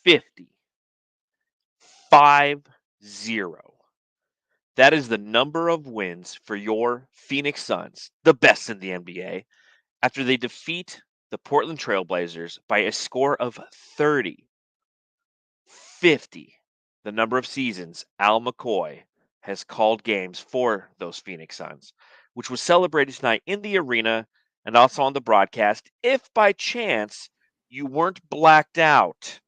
50. 5-0. That is the number of wins for your Phoenix Suns, the best in the NBA, after they defeat the Portland Trailblazers by a score of 30. 50. The number of seasons Al McCoy has called games for those Phoenix Suns, which was celebrated tonight in the arena and also on the broadcast, if by chance you weren't blacked out.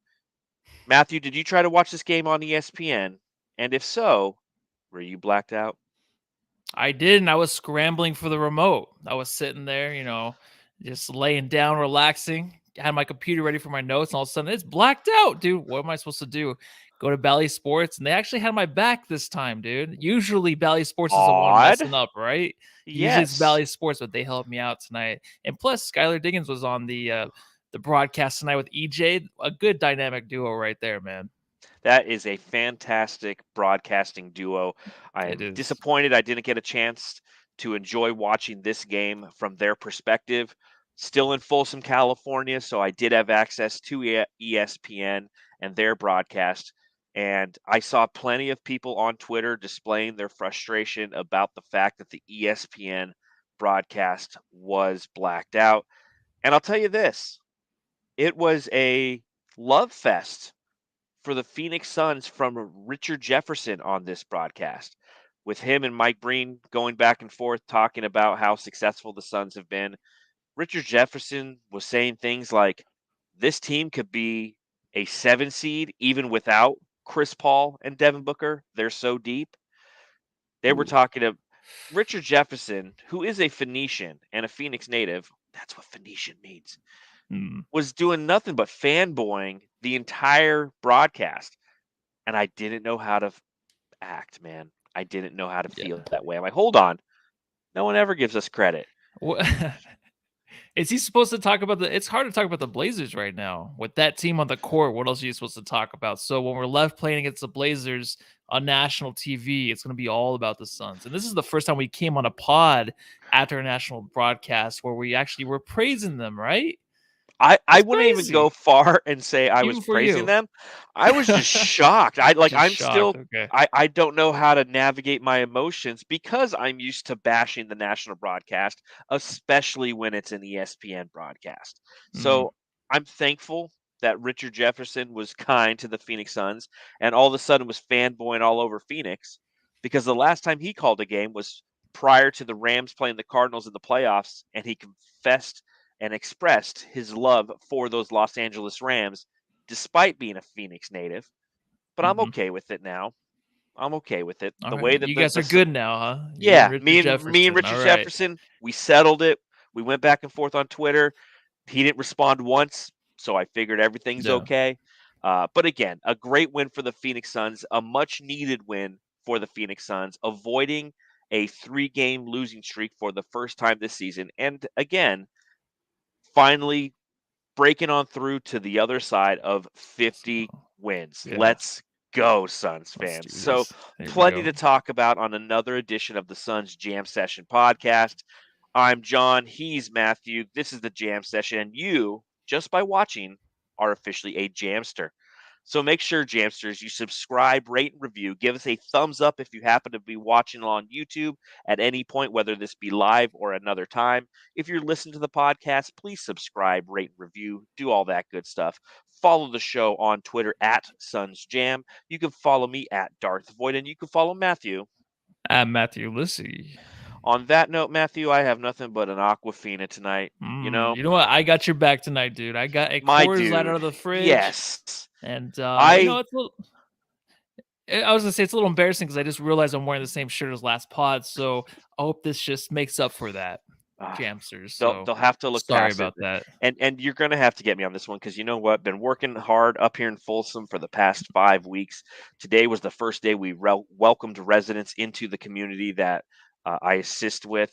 Matthew, did you try to watch this game on ESPN? And if so, were you blacked out? I did, and I was scrambling for the remote. I was sitting there, just laying down, relaxing. Had my computer ready for my notes, and all of a sudden it's blacked out, dude. What am I supposed to do? Go to Bally Sports, and they actually had my back this time, dude. Usually Bally Sports is the one Odd. messing up, right? Usually it's Yes. Bally Sports, but they helped me out tonight. And plus, Skylar Diggins was on the broadcast tonight with EJ. A good dynamic duo right there, man. That is a fantastic broadcasting duo. I It am is. disappointed I didn't get a chance to enjoy watching this game from their perspective. Still in Folsom, California, so I did have access to ESPN and their broadcast. And I saw plenty of people on Twitter displaying their frustration about the fact that the ESPN broadcast was blacked out. And I'll tell you this, it was a love fest for the Phoenix Suns from Richard Jefferson on this broadcast, with him and Mike Breen going back and forth talking about how successful the Suns have been. Richard Jefferson was saying things like, this team could be a 7 seed even without Chris Paul and Devin Booker. They're so deep. They were Ooh. talking to Richard Jefferson, who is a Phoenician and a Phoenix native. That's what Phoenician means. Hmm. Was doing nothing but fanboying the entire broadcast. And I didn't know how to act, man. I didn't know how to Yeah. feel that way. I'm like, hold on. No one ever gives us credit. What is he supposed to talk about? It's hard to talk about the Blazers right now with that team on the court. What else are you supposed to talk about? So when we're left playing against the Blazers on national TV, it's going to be all about the Suns. And this is the first time we came on a pod after a national broadcast where we actually were praising them, right? I That's wouldn't even go crazy, far and say I was even for praising you. them. I was just shocked. Just shocked. Okay. I don't know how to navigate my emotions because I'm used to bashing the national broadcast, especially when it's an ESPN broadcast. Mm. So I'm thankful that Richard Jefferson was kind to the Phoenix Suns and all of a sudden was fanboying all over Phoenix, because the last time he called a game was prior to the Rams playing the Cardinals in the playoffs, and he confessed and expressed his love for those Los Angeles Rams despite being a Phoenix native. But I'm Hmm. okay with it now. I'm okay with it. All The right. way that You guys are good now, huh? You and yeah, Richard me and Jefferson. All Richard right. Jefferson, we settled it. We went back and forth on Twitter. He didn't respond once, so I figured everything's Yeah. okay. But again, a great win for the Phoenix Suns, a much needed win for the Phoenix Suns, avoiding a 3-game losing streak for the first time this season. And again, finally breaking on through to the other side of So, 50 wins. yeah. Let's go, Suns Let's do fans. So, this. Here we plenty go. to talk about on another edition of the Suns Jam Session podcast. I'm John. He's Matthew. This is the Jam Session. And you, just by watching, are officially a Jamster. So make sure, Jamsters, you subscribe, rate, and review. Give us a thumbs up if you happen to be watching on YouTube at any point, whether this be live or another time. If you're listening to the podcast, please subscribe, rate, and review. Do all that good stuff. Follow the show on Twitter at Suns Jam. You can follow me at Darth Void, and you can follow Matthew. I'm Matthew Lissy. On that note, Matthew, I have nothing but an Aquafina tonight. You know, You know what? I got your back tonight, dude. I got a my Coors Light out dude. of the fridge, Yes. and I it's a little. I was gonna say it's a little embarrassing because I just realized I'm wearing the same shirt as last pod, so I hope this just makes up for that, uh, Jamsters. they'll So they'll have to look sorry past it. about that. And you're going to have to get me on this one, because you know what? Been working hard up here in Folsom for the past 5 weeks. Today was the first day we welcomed residents into the community that I assist with.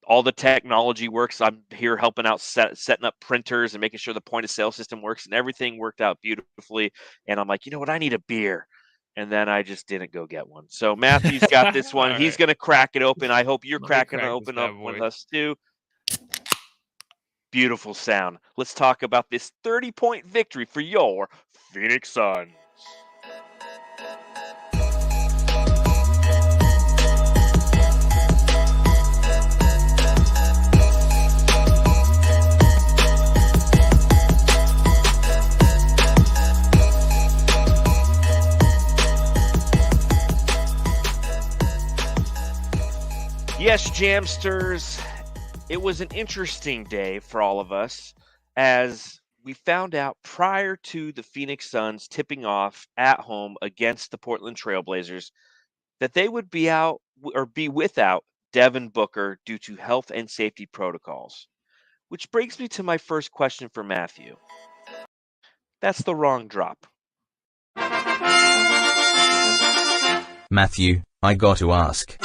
All the technology works. I'm here helping out setting up printers and making sure the point of sale system works, and everything worked out beautifully. And I'm like, you know what? I need a beer. And then I just didn't go get one. So Matthew's got this All one. He's right, going to crack it open. I hope you're let me cracking it crack this open up bad with boy. us too. Beautiful sound. Let's talk about this 30-point victory for your Phoenix Suns. Yes, Jamsters, it was an interesting day for all of us as we found out prior to the Phoenix Suns tipping off at home against the Portland Trailblazers that they would be out or be without Devin Booker due to health and safety protocols. Which brings me to my first question for Matthew. That's the wrong drop. Matthew, I got to ask.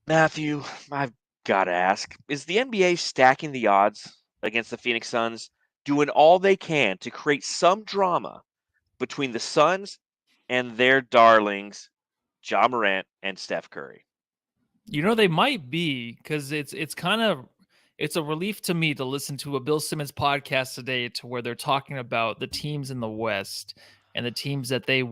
Matthew, I've got to ask, is the NBA stacking the odds against the Phoenix Suns, doing all they can to create some drama between the Suns and their darlings, Ja Morant and Steph Curry? They might be, because it's a relief to me to listen to a Bill Simmons podcast today to where they're talking about the teams in the West and the teams that they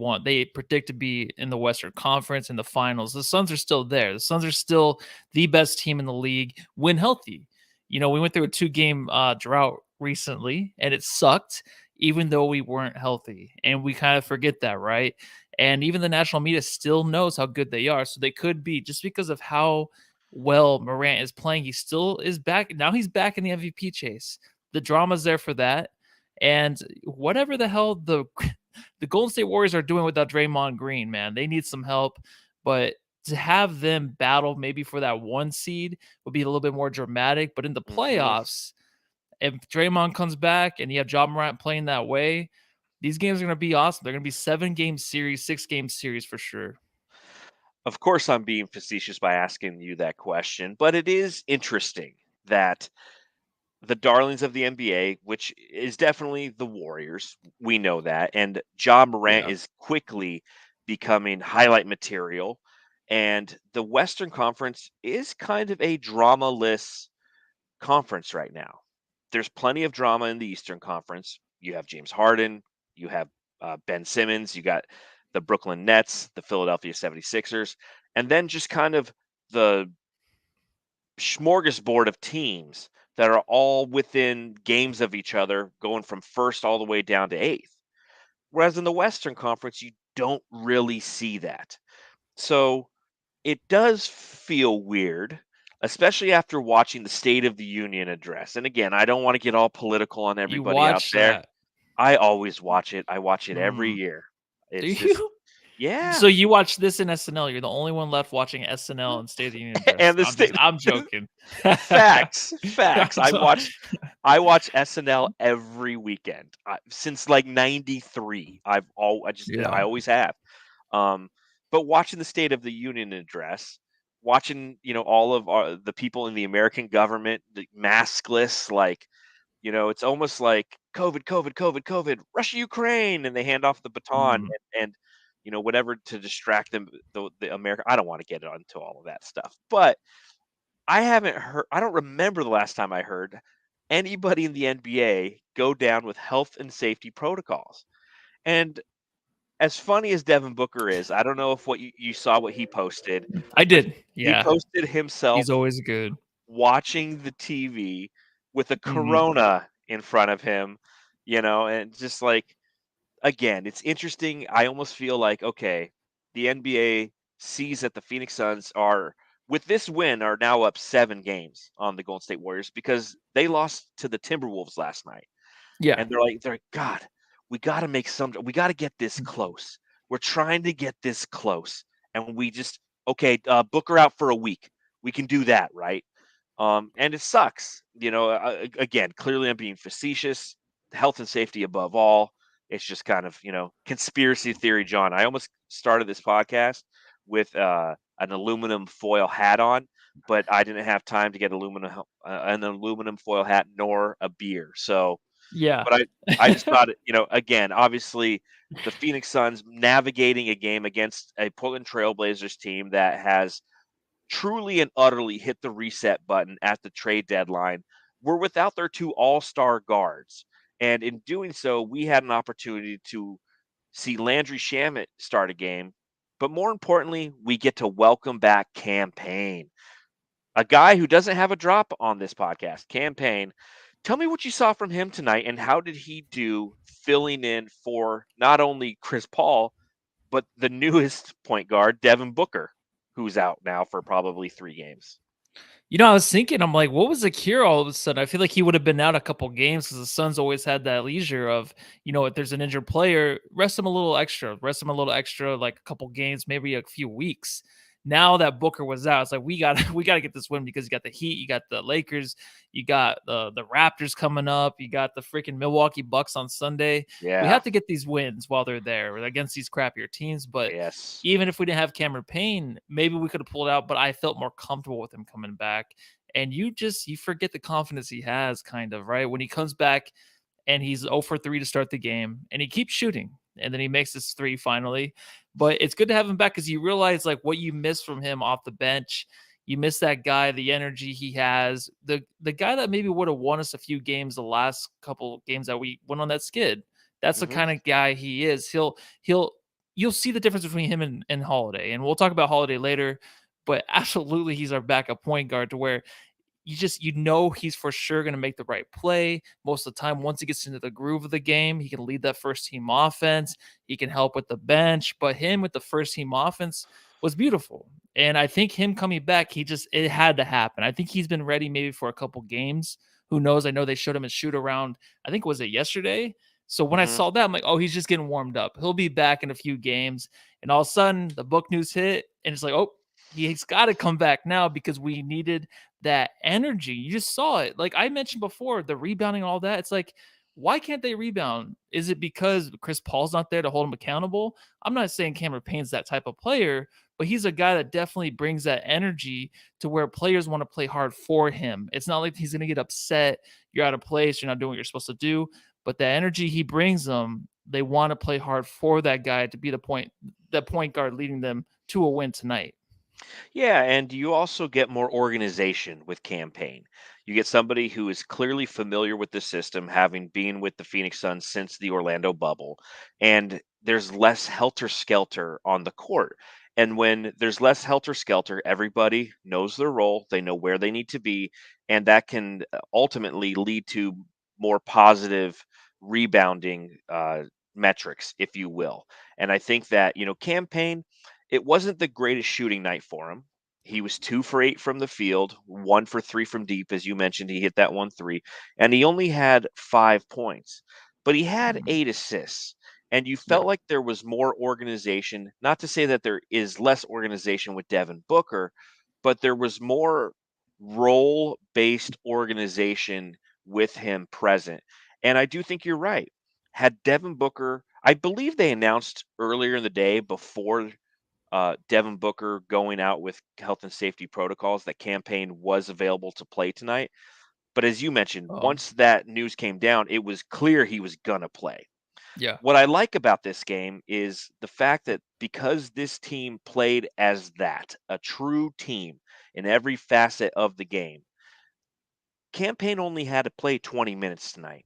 predict to be in the Western Conference in the finals. The Suns are still there. The Suns are still the best team in the league when healthy. We went through a 2-game drought recently, and it sucked, even though we weren't healthy. And we kind of forget that, right? And even the national media still knows how good they are. So they could be, just because of how well Morant is playing, he still is back. Now he's back in the MVP chase. The drama's there for that. And whatever the hell the Golden State Warriors are doing without Draymond Green, man, they need some help. But to have them battle maybe for that 1 seed would be a little bit more dramatic. But in the playoffs, if Draymond comes back and you have Ja Morant playing that way, these games are going to be awesome. They're going to be 7-game series, 6-game series for sure. Of course, I'm being facetious by asking you that question, but it is interesting that the darlings of the NBA, which is definitely the Warriors, we know that, and Ja Morant Yeah. is quickly becoming highlight material, and the Western Conference is kind of a drama-less conference right now. There's plenty of drama in the Eastern Conference. You have James Harden, you have Ben Simmons, you got the Brooklyn Nets, the Philadelphia 76ers, and then just kind of the smorgasbord of teams that are all within games of each other, going from first all the way down to eighth. Whereas in the Western Conference, you don't really see that. So it does feel weird, especially after watching the State of the Union address. And again, I don't want to get all political on You everybody out watch there. that. I always watch it. I watch it every Mm. year. Do It's just, you? yeah. So you watch this in SNL. You're the only one left watching SNL and State of the Union address. And the state I'm joking. facts. I'm I watch SNL every weekend since like '93. I Yeah. always have. But watching the State of the Union address, watching all of the people in the American government, the maskless, like it's almost like COVID, COVID, COVID, COVID, Russia, Ukraine, and they hand off the baton Mm. and whatever to distract them. The America. I don't want to get into all of that stuff, but I don't remember the last time I heard anybody in the NBA go down with health and safety protocols. And as funny as Devin Booker is, I don't know if you saw what he posted, I but did. he Yeah. posted himself He's always good. watching the TV with a Mhm. Corona in front of him, and just like, again, it's interesting. I almost feel like, okay, the NBA sees that the Phoenix Suns are, with this win, are now up 7 games on the Golden State Warriors because they lost to the Timberwolves last night. Yeah. And they're like, God, we got to we got to get this close. We're trying to get this close. And we just, okay, Booker out for a week. We can do that, right? And it sucks. Again, clearly I'm being facetious. Health and safety above all. It's just kind of, conspiracy theory, John. I almost started this podcast with an aluminum foil hat on, but I didn't have time to get an aluminum foil hat nor a beer. So, Yeah. but I just thought, again, obviously the Phoenix Suns navigating a game against a Portland Trailblazers team that has truly and utterly hit the reset button at the trade deadline. were without their two all-star guards. And in doing so, we had an opportunity to see Landry Shamet start a game. But more importantly, we get to welcome back Payne, a guy who doesn't have a drop on this podcast. Payne. Tell me what you saw from him tonight and how did he do filling in for not only Chris Paul, but the newest point guard, Devin Booker, who's out now for probably 3 games. I was thinking, I'm like, what was the cure all of a sudden? I feel like he would have been out a couple games because the Suns always had that leisure of, if there's an injured player, rest him a little extra, like a couple games, maybe a few weeks. Now that Booker was out, it's like we got we got to get this win because you got the Heat, you got the Lakers, you got the Raptors coming up, you got the freaking Milwaukee Bucks on Sunday. We Yeah. have to get these wins while they're there against these crappier teams, but Yes. even if we didn't have Cameron Payne, maybe we could have pulled out, but I felt more comfortable with him coming back. And you forget the confidence he has, kind of, right? When he comes back and he's 0 for 3 to start the game and he keeps shooting and then he makes his 3 finally. But it's good to have him back because you realize like what you miss from him off the bench. You miss that guy, the energy he has, the guy that maybe would have won us a few games the last couple games that we went on that skid. That's the Mhm. kind of guy he is. He'll you'll see the difference between him and Holiday. And we'll talk about Holiday later, but absolutely he's our backup point guard to where he's for sure going to make the right play most of the time. Once he gets into the groove of the game, he can lead that first team offense. He can help with the bench, but him with the first team offense was beautiful. And I think him coming back, it had to happen. I think he's been ready maybe for a couple games. Who knows? I know they showed him a shoot around. I think was it yesterday. So when I Mhm. saw that, I'm like, oh, he's just getting warmed up. He'll be back in a few games. And all of a sudden, the book news hit, and it's like, oh, he's got to come back now because we needed that energy. You just saw it. Like I mentioned before, the rebounding, all that. It's like, why can't they rebound? Is it because Chris Paul's not there to hold him accountable? I'm not saying Cameron Payne's that type of player, but he's a guy that definitely brings that energy to where players want to play hard for him. It's not like he's going to get upset. You're out of place. You're not doing what you're supposed to do. But the energy he brings them, they want to play hard for that guy to be the point guard leading them to a win tonight. Yeah, and you also get more organization with Campaign. You get somebody who is clearly familiar with the system, having been with the Phoenix Suns since the Orlando bubble, and there's less helter skelter on the court. And when there's less helter skelter, everybody knows their role, they know where they need to be, and that can ultimately lead to more positive rebounding metrics, if you will. And I think that, Campaign, it wasn't the greatest shooting night for him. He was 2 for 8 from the field, 1 for 3 from deep, as you mentioned. He hit that 1 3, and he only had 5 points, but he had Mhm. 8 assists. And you felt Right. like there was more organization. Not to say that there is less organization with Devin Booker, but there was more role based organization with him present. And I do think you're right. Had Devin Booker, I believe they announced earlier in the day before Devin Booker going out with health and safety protocols that Campaign was available to play tonight. But as you mentioned, Oh, once that news came down, it was clear he was going to play. yeah. What I like about this game is the fact that because this team played as that, a true team in every facet of the game, Campaign only had to play 20 minutes tonight.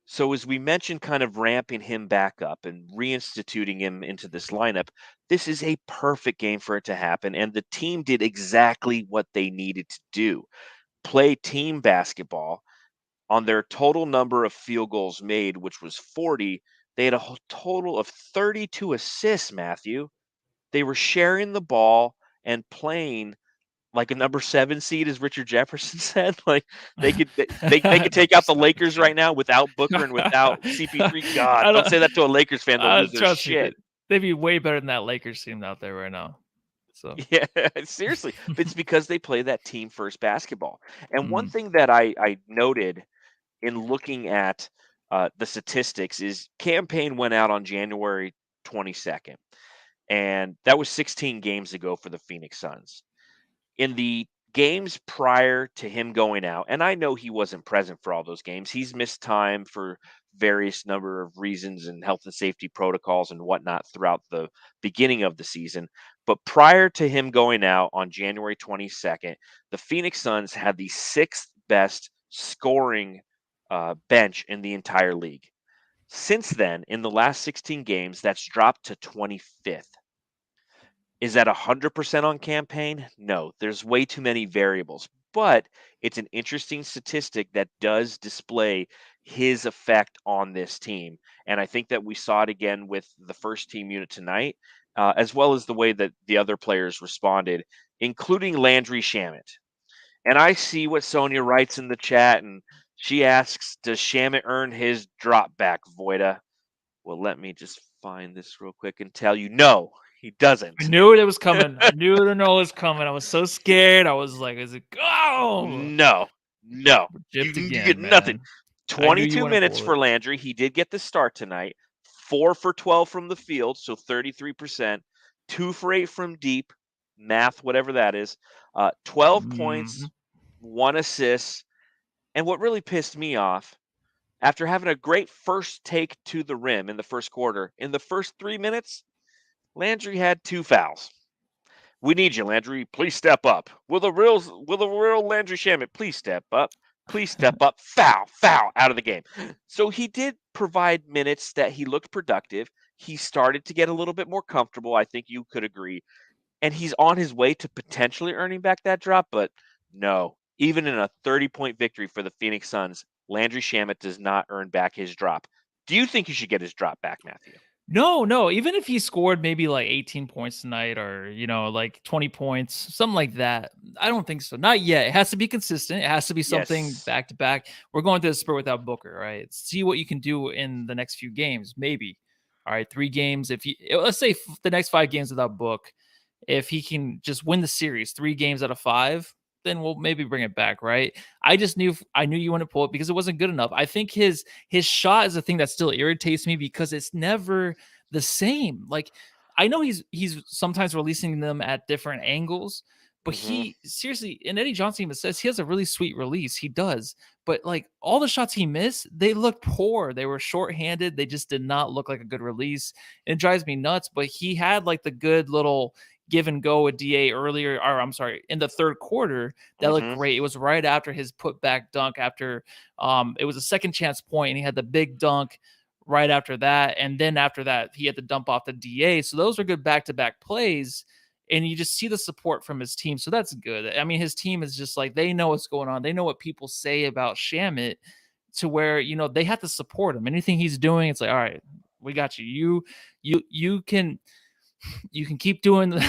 So as we mentioned, kind of ramping him back up and reinstituting him into this lineup, this is a perfect game for it to happen. And the team did exactly what they needed to do. Play team basketball on their total number of field goals made, which was 40. They had a total of 32 assists, Matthew. They were sharing the ball and playing like a number 7 seed, as Richard Jefferson said. Like they could take Number out the 7 Lakers right seed. now without Booker and without CP3. God, I don't don't say that to a Lakers fan; they'll lose their trust me, shit. they'd be way better than that Lakers team out there right now. So, Yeah, seriously. But it's because they play that team first basketball. And one mhm. thing that I noted in looking at the statistics is Campaign went out on January 22nd, and that was 16 games ago for the Phoenix Suns. In the games prior to him going out, and I know he wasn't present for all those games. He's missed time for various number of reasons and health and safety protocols and whatnot throughout the beginning of the season. But prior to him going out on January 22nd, the Phoenix Suns had the sixth best scoring bench in the entire league. Since then, in the last 16 games, that's dropped to 25th. Is that 100% on campaign? No, there's way too many variables, but it's an interesting statistic that does display his effect on this team. And I think that we saw it again with the first team unit tonight, as well as the way that the other players responded, including Landry Shamet. And I see what Sonia writes in the chat, and she asks, does Shamet earn his drop back, Voida? Well, let me just find this real quick and tell you, no, he doesn't. I knew it was coming. I knew the no was coming. I was so scared. I was like, "Is it go?" No. You Gypped get again, nothing. man. I knew you 22 wouldn't minutes pull it. for Landry. He did get the start tonight. 4 for 12 from the field, so 33%. 2 for 8 from deep, math, whatever that is. 12 points, 1 assist. And what really pissed me off, after having a great first take to the rim in the first quarter, in the first 3 minutes, Landry had 2 fouls. We need you, Landry. Please step up. Will the real Landry Shamet please step up? Please step up. Foul out of the game. So he did provide minutes that he looked productive. He started to get a little bit more comfortable. I think you could agree. And he's on his way to potentially earning back that drop, but no. Even in a 30-point victory for the Phoenix Suns, Landry Shamet does not earn back his drop. Do you think he should get his drop back, Matthew? No. Even if he scored maybe like 18 points tonight or, like 20 points, something like that, I don't think so. Not yet. It has to be consistent. It has to be something Yes. back to back. We're going to the Spur without Booker, right? See what you can do in the next few games, maybe. All right, 3 games. If you let's say the next 5 games without Book, if he can just win the series 3 games out of 5, then we'll maybe bring it back, right? I knew you wouldn't pull it because it wasn't good enough. I think his shot is the thing that still irritates me because it's never the same. Like I know he's sometimes releasing them at different angles, but Mm-hmm. he seriously, and Eddie Johnson even says he has a really sweet release. He does. But like all the shots he missed, they looked poor. They were shorthanded. They just did not look like a good release. It drives me nuts. But he had like the good little give and go with DA earlier, or I'm sorry, in the third quarter. That looked Mm-hmm. great. It was right after his putback dunk after it was a second chance point, and he had the big dunk right after that. And then after that, he had to dump off the DA. So those are good back-to-back plays. And you just see the support from his team. So that's good. I mean, his team is just like, they know what's going on. They know what people say about Shamet to where, they have to support him. Anything he's doing, it's like, all right, we got you. You can keep doing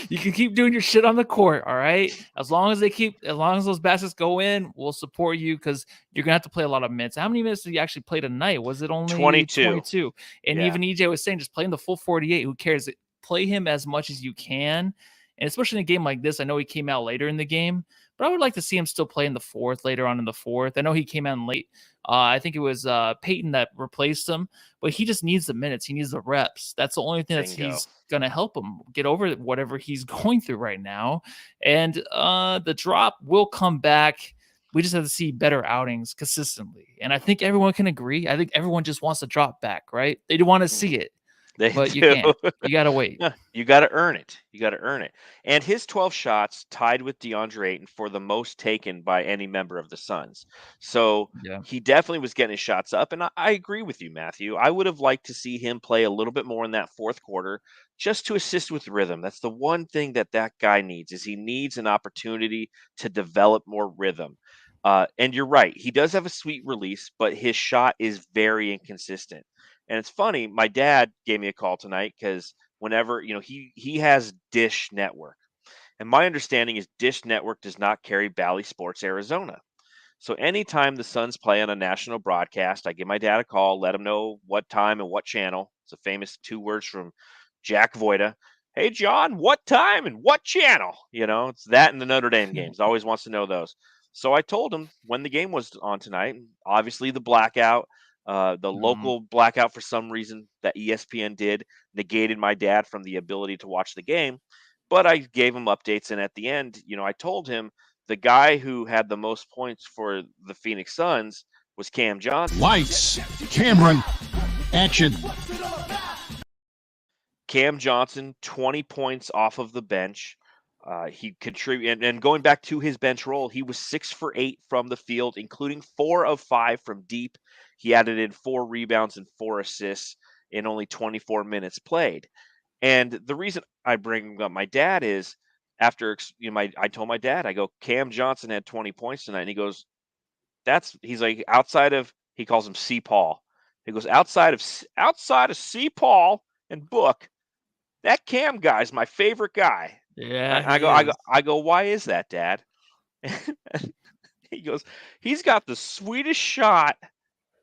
you can keep doing your shit on the court, all right? As long as those baskets go in, we'll support you because you're gonna have to play a lot of minutes. How many minutes did you actually play tonight? Was it only 22? And Yeah. even EJ was saying just playing the full 48. Who cares? Play him as much as you can. And especially in a game like this, I know he came out later in the game, but I would like to see him still play in the fourth, later on in the fourth. I know he came out late. I think it was Payton that replaced him, but he just needs the minutes. He needs the reps. That's the only thing that he's going to help him get over whatever he's going through right now. And the drop will come back. We just have to see better outings consistently. And I think everyone can agree. I think everyone just wants to drop back, right? They want to see it. But you can't. You got to wait. You got to earn it. And his 12 shots tied with Deandre Ayton for the most taken by any member of the Suns. So he definitely was getting his shots up. And I agree with you, Matthew. I would have liked to see him play a little bit more in that fourth quarter just to assist with rhythm. That's the one thing that guy needs, is he needs an opportunity to develop more rhythm. And you're right. He does have a sweet release, but his shot is very inconsistent. And it's funny, my dad gave me a call tonight because whenever, he has Dish Network. And my understanding is Dish Network does not carry Bally Sports Arizona. So anytime the Suns play on a national broadcast, I give my dad a call, let him know what time and what channel. It's a famous 2 words from Jack Voida. Hey, John, what time and what channel? It's that in the Notre Dame games. Always wants to know those. So I told him when the game was on tonight, obviously the blackout, the local blackout for some reason that ESPN did negated my dad from the ability to watch the game. But I gave him updates. And at the end, I told him the guy who had the most points for the Phoenix Suns was Cam Johnson. Lights, Cameron, action. Cam Johnson, 20 points off of the bench. He contributed, and going back to his bench role, he was 6 for 8 from the field, including 4 of 5 from deep. He added in 4 rebounds and 4 assists in only 24 minutes played. And the reason I bring up my dad is after I told my dad, I go, Cam Johnson had 20 points tonight, and he goes, he's like, outside of, he calls him C. Paul. He goes, outside of C. Paul and Book, that Cam guy's my favorite guy. Yeah, I go, why is that, Dad? He goes, he's got the sweetest shot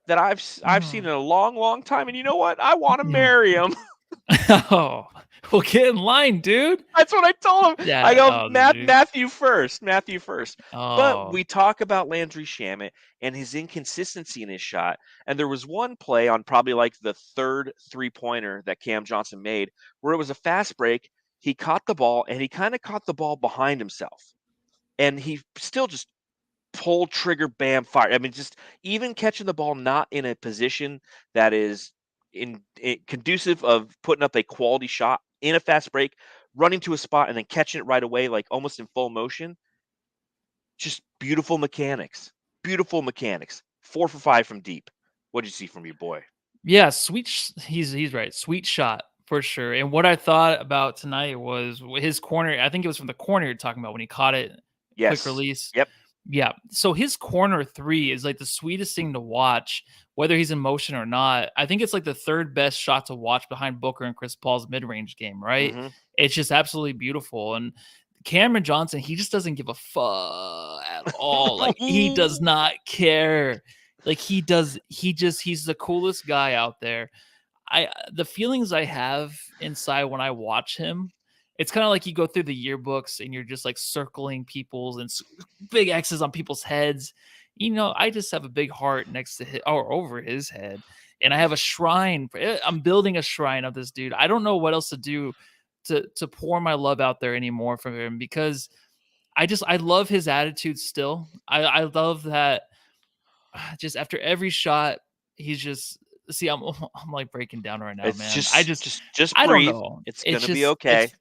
that I've seen in a long, long time, and you know what? I want to marry him. Oh, well, get in line, dude. That's what I told him. Yeah, I go, oh, Matthew first. Oh. But we talk about Landry Shamet and his inconsistency in his shot. And there was one play on probably like the third 3-pointer that Cam Johnson made where it was a fast break. He caught the ball, and he kind of caught the ball behind himself. And he still just pulled trigger, bam, fire. I mean, just even catching the ball not in a position that is conducive of putting up a quality shot in a fast break, running to a spot and then catching it right away, like almost in full motion. Just beautiful mechanics. Beautiful mechanics. 4 for 5 from deep. What did you see from your boy? Yeah, he's right. Sweet shot for sure. And what I thought about tonight was his corner. I think it was from the corner you're talking about when he caught it. Yes. Quick release. Yep. Yeah. So his corner 3 is like the sweetest thing to watch, whether he's in motion or not. I think it's like the third best shot to watch behind Booker and Chris Paul's mid-range game, right? Mm-hmm. It's just absolutely beautiful. And Cameron Johnson, he just doesn't give a fuck at all. Like, he does not care. Like, he's the coolest guy out there. The feelings I have inside when I watch him, it's kind of like you go through the yearbooks and you're just like circling people's and big X's on people's heads. You know, I just have a big heart next to his or over his head, and I have a shrine. I'm building a shrine of this dude. I don't know what else to do to pour my love out there anymore from him, because I love his attitude still. I love that. Just after every shot, he's just I'm like breaking down right now, It's man. just I don't breathe. know. It's gonna be okay. It's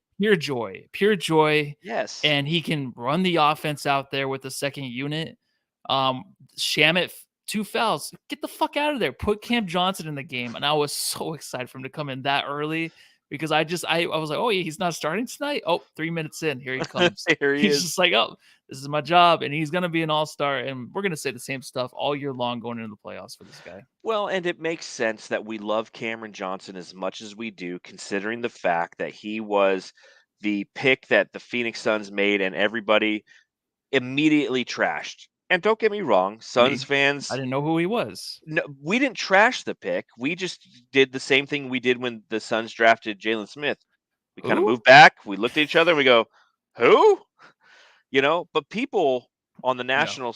pure joy. Yes. And he can run the offense out there with the second unit. Shamet, 2 fouls. Get the fuck out of there. Put Cam Johnson in the game. And I was so excited for him to come in that early, because I was like, oh yeah, he's not starting tonight. Oh, 3 minutes in, here he comes. He's just like, oh, this is my job, and he's gonna be an all-star, and we're gonna say the same stuff all year long going into the playoffs for this guy. Well, and it makes sense that we love Cameron Johnson as much as we do, considering the fact that he was the pick that the Phoenix Suns made and everybody immediately trashed. And don't get me wrong, Suns fans, I didn't know who he was. No, we didn't trash the pick. We just did the same thing we did when the Suns drafted Jalen Smith. We kind of moved back. We looked at each other and we go, who? But people on the national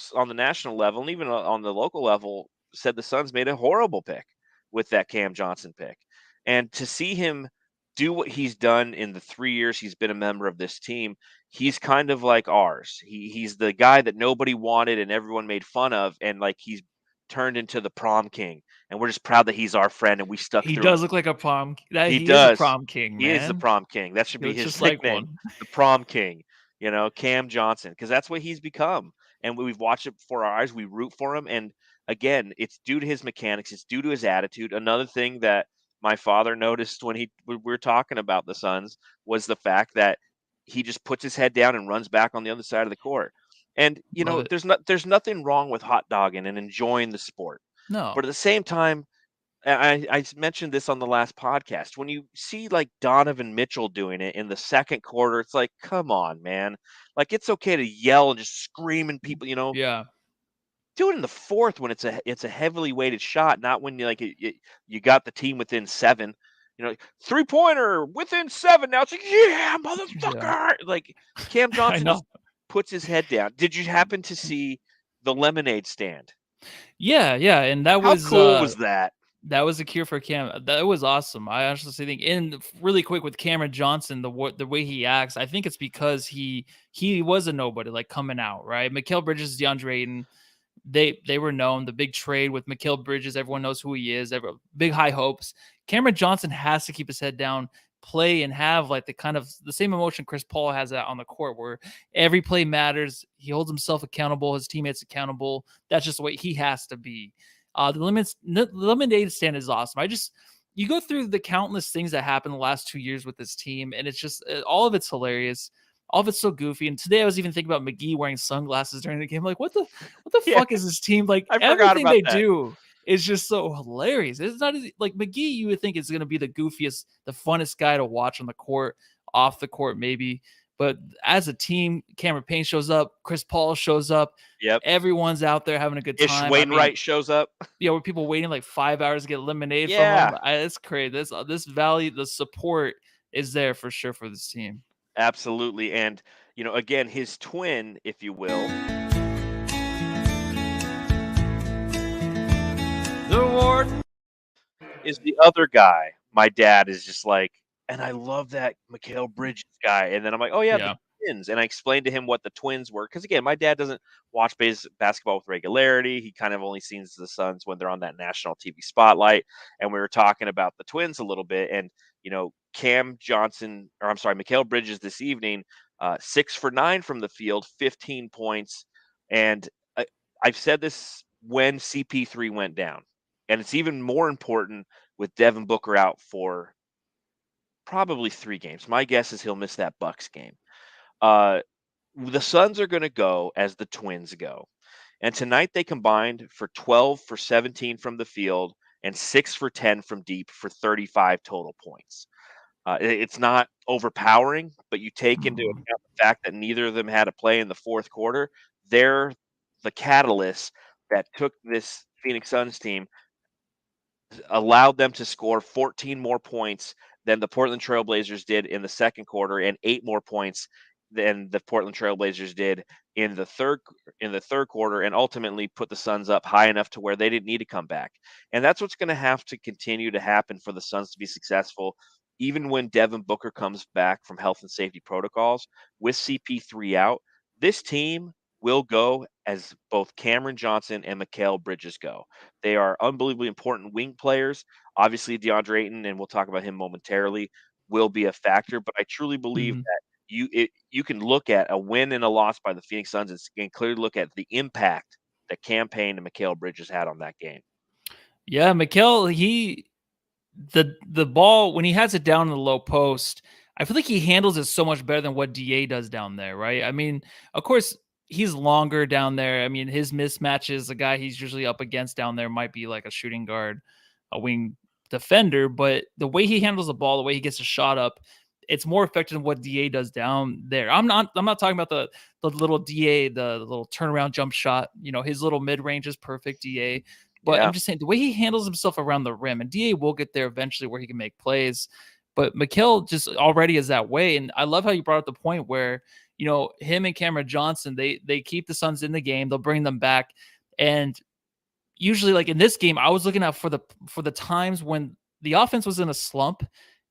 level and even on the local level said the Suns made a horrible pick with that Cam Johnson pick. And to see him do what he's done in the 3 years he's been a member of this team, he's kind of like ours. He's the guy that nobody wanted and everyone made fun of, and like he's turned into the prom king. And we're just proud that he's our friend and we stuck through. He does look like a prom. He does. Is a prom king, man. He is the prom king. That should be his nickname, the prom king. Cam Johnson, because that's what he's become. And we've watched it before our eyes. We root for him. And again, it's due to his mechanics. It's due to his attitude. Another thing that my father noticed when we were talking about the Suns was the fact that he just puts his head down and runs back on the other side of the court. And, there's nothing wrong with hot dogging and enjoying the sport. No. But at the same time, I mentioned this on the last podcast. When you see like Donovan Mitchell doing it in the second quarter, it's like, come on, man. Like, it's okay to yell and just scream and people, Yeah. Do it in the fourth when it's a heavily weighted shot, not when you got the team within 7. 3-pointer within 7. Now it's like, yeah, motherfucker. Yeah. Like Cam Johnson just puts his head down. Did you happen to see the lemonade stand? Yeah, and that How cool was that? That was a cure for Cam. That was awesome. I honestly think, and really quick with Cameron Johnson, the way he acts, I think it's because he was a nobody, like coming out, right? Mikal Bridges, DeAndre Ayton, they were known. The big trade with Mikal Bridges, everyone knows who he is. Big high hopes. Cameron Johnson has to keep his head down, play and have like the same emotion Chris Paul has out on the court, where every play matters. He holds himself accountable, his teammates accountable. That's just the way he has to be. The lemonade stand is awesome. You go through the countless things that happened the last 2 years with this team, and it's just all of it's hilarious. All of it's so goofy. And today I was even thinking about McGee wearing sunglasses during the game. Like, what the Yeah, fuck is this team? Like, I forgot everything about they that. do is just so hilarious. It's not like McGee, you would think is going to be the goofiest, the funnest guy to watch on the court, off the court, maybe. But as a team, Cameron Payne shows up, Chris Paul shows up. Yep. Everyone's out there having a good Ish time. Wainwright shows up. Were people waiting like 5 hours to get lemonade Yeah. from him? It's crazy. This Valley, the support is there for sure for this team. Absolutely. And, again, his twin, if you will. The Warden is the other guy. My dad is just like, and I love that Mikal Bridges guy. And then I'm like, oh, yeah, the Twins. And I explained to him what the Twins were. Because, again, my dad doesn't watch basketball with regularity. He kind of only sees the Suns when they're on that national TV spotlight. And we were talking about the Twins a little bit. And, Mikal Bridges this evening, 6 for 9 from the field, 15 points. And I've said this when CP3 went down. And it's even more important with Devin Booker out for probably 3 games. My guess is he'll miss that Bucks game. The Suns are going to go as the Twins go. And tonight they combined for 12 for 17 from the field and 6 for 10 from deep for 35 total points. It's not overpowering, but you take into account the fact that neither of them had a play in the fourth quarter. They're the catalyst that took this Phoenix Suns team, allowed them to score 14 more points than the Portland Trailblazers did in the second quarter, and 8 more points than the Portland Trailblazers did in the third quarter, and ultimately put the Suns up high enough to where they didn't need to come back. And that's what's going to have to continue to happen for the Suns to be successful, even when Devin Booker comes back from health and safety protocols. With CP3 out, this team will go as both Cameron Johnson and Mikal Bridges go. They are unbelievably important wing players. Obviously, Deandre Ayton, and we'll talk about him momentarily, will be a factor. But I truly believe that you can look at a win and a loss by the Phoenix Suns and clearly look at the impact that Cam Payne and Mikal Bridges had on that game. Yeah, Mikal, the ball, when he has it down in the low post, I feel like he handles it so much better than what DA does down there, right? I mean, of course, he's longer down there. I mean, his mismatches, the guy he's usually up against down there might be like a shooting guard, a wing defender, but the way he handles the ball, the way he gets a shot up, it's more effective than what DA does down there. I'm not talking about the little DA, the little turnaround jump shot. His little mid-range is perfect, DA. But I'm just saying the way he handles himself around the rim, and DA will get there eventually where he can make plays. But Mikal just already is that way. And I love how you brought up the point where, him and Cameron Johnson, they keep the Suns in the game. They'll bring them back. And usually, like in this game, I was looking out for the times when the offense was in a slump.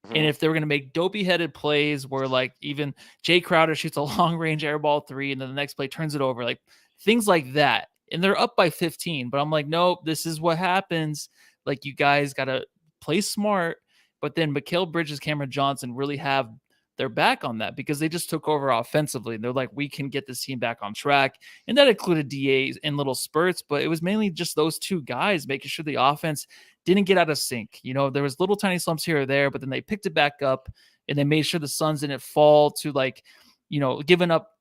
And if they were going to make dopey-headed plays where, like, even Jay Crowder shoots a long-range air ball 3 and then the next play turns it over, like things like that. And they're up by 15. But I'm like, nope, this is what happens. Like, you guys got to play smart. But then Mikal Bridges, Cameron Johnson really have their back on that because they just took over offensively. And they're like, we can get this team back on track. And that included DAs in little spurts. But it was mainly just those two guys making sure the offense didn't get out of sync. There was little tiny slumps here or there, but then they picked it back up and they made sure the Suns didn't fall to giving up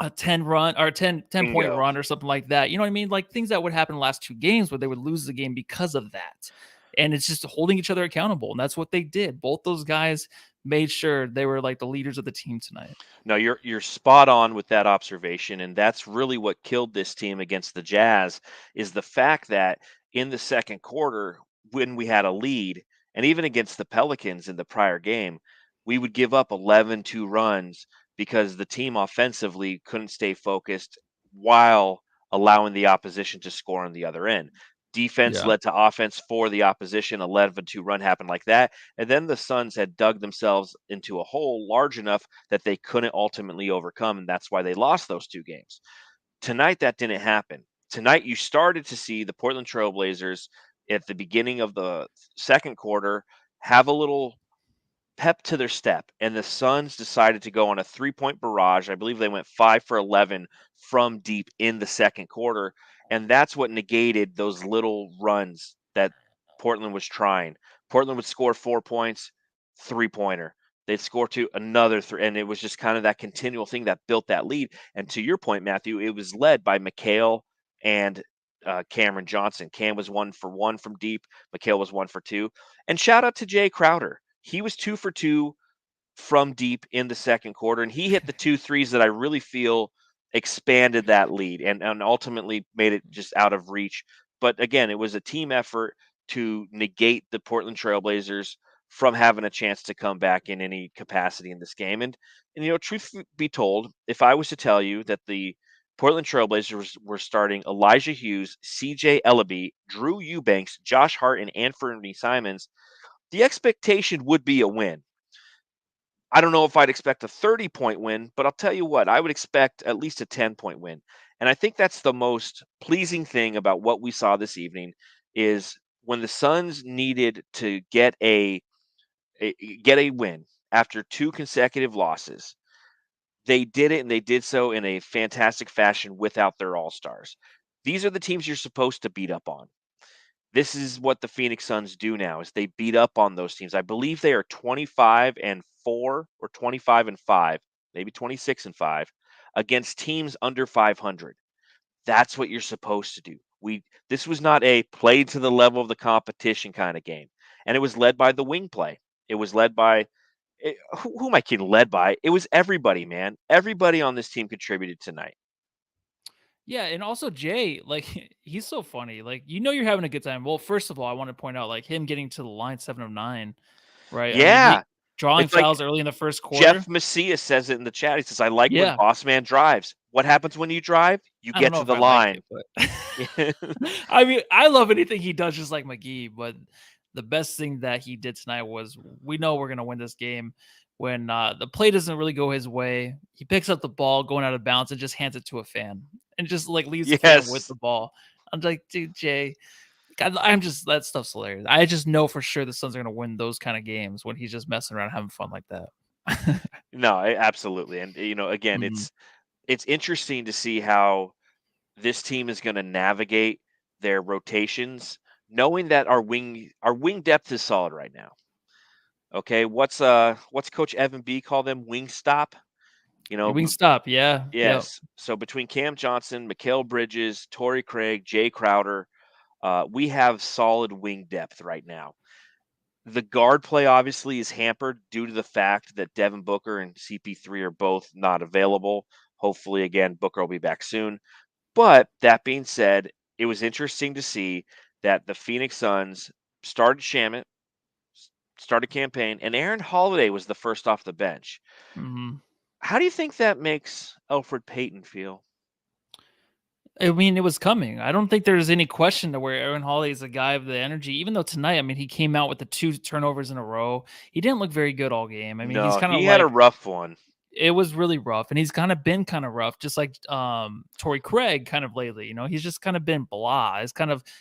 a 10 point run or something like that. You know what I mean? Like things that would happen in the last 2 games where they would lose the game because of that. And it's just holding each other accountable. And that's what they did. Both those guys made sure they were like the leaders of the team tonight. No, you're spot on with that observation. And that's really what killed this team against the Jazz is the fact that in the second quarter, when we had a lead, and even against the Pelicans in the prior game, we would give up 11-2 runs because the team offensively couldn't stay focused while allowing the opposition to score on the other end. Defense led to offense for the opposition. 11-2 run happened like that. And then the Suns had dug themselves into a hole large enough that they couldn't ultimately overcome. And that's why they lost those 2 games. Tonight, that didn't happen. Tonight, you started to see the Portland Trailblazers at the beginning of the second quarter have a little pep to their step, and the Suns decided to go on a 3-point barrage. I believe they went 5 for 11 from deep in the second quarter, and that's what negated those little runs that Portland was trying. Portland would score 4 points, three-pointer. They'd score two, another three, and it was just kind of that continual thing that built that lead. And to your point, Matthew, it was led by McHale and Cameron Johnson. Cam was 1 for 1 from deep. McHale was 1 for 2. And shout out to Jay Crowder. He was 2 for 2 from deep in the second quarter, and he hit the 2 threes that I really feel expanded that lead and ultimately made it just out of reach. But again, it was a team effort to negate the Portland Trailblazers from having a chance to come back in any capacity in this game. And you know, truth be told, if I was to tell you that the Portland Trailblazers were starting Elijah Hughes, CJ Ellaby, Drew Eubanks, Josh Hart, and Anthony Simons, the expectation would be a win. I don't know if I'd expect a 30-point win, but I'll tell you what, I would expect at least a 10-point win. And I think that's the most pleasing thing about what we saw this evening is when the Suns needed to get a win after 2 consecutive losses. They did it, and they did so in a fantastic fashion without their all-stars. These are the teams you're supposed to beat up on. This is what the Phoenix Suns do now is they beat up on those teams. I believe they are 25-4 or 25-5, maybe 26-5 against teams under 500. That's what you're supposed to do. This was not a play to the level of the competition kind of game. And it was led by the wing play. It was led by who am I kidding? Led by? It was everybody, man. Everybody on this team contributed tonight. Yeah, and also Jay, like he's so funny. Like you're having a good time. Well, first of all, I want to point out like him getting to the line 7 of 9, right? I mean, Yeah. he drawing It's like fouls early in the first quarter. Jeff Macias says it in the chat. He says, I like when Yeah, Boss Man drives. What happens when you drive? You I don't get know to if the I like line. it, but I mean, I love anything he does, just like McGee. But the best thing that he did tonight was we know we're gonna win this game when the play doesn't really go his way. He picks up the ball going out of bounds and just hands it to a fan and just like leaves the fan with Yes. the ball. I'm like, dude, Jay, God, I'm just that stuff's hilarious. I just know for sure the Suns are gonna win those kind of games when he's just messing around having fun like that. No, absolutely. And you know, again, Mhm. it's interesting to see how this team is going to navigate their rotations, knowing that our wing depth is solid right now. Okay, what's Coach Evan B call them? Wing stop. You know, We can stop. Yeah. Yep. yes. So between Cam Johnson, Mikal Bridges, Torrey Craig, Jay Crowder, we have solid wing depth right now. The guard play obviously is hampered due to the fact that Devin Booker and CP3 are both not available. Hopefully, again, Booker will be back soon. But that being said, it was interesting to see that the Phoenix Suns started Shamet, started campaign, and Aaron Holiday was the first off the bench. Mhm. How do you think that makes Elfrid Payton feel? I mean, it was coming. I don't think there's any question to where Aaron Holiday is a guy of the energy. Even though tonight, I mean, he came out with the 2 turnovers in a row. He didn't look very good all game. I mean, he's No, kind of he had a like rough one. it was really rough, and he's kind of been kind of rough, just like Torrey Craig kind of lately. He's just kind of been blah.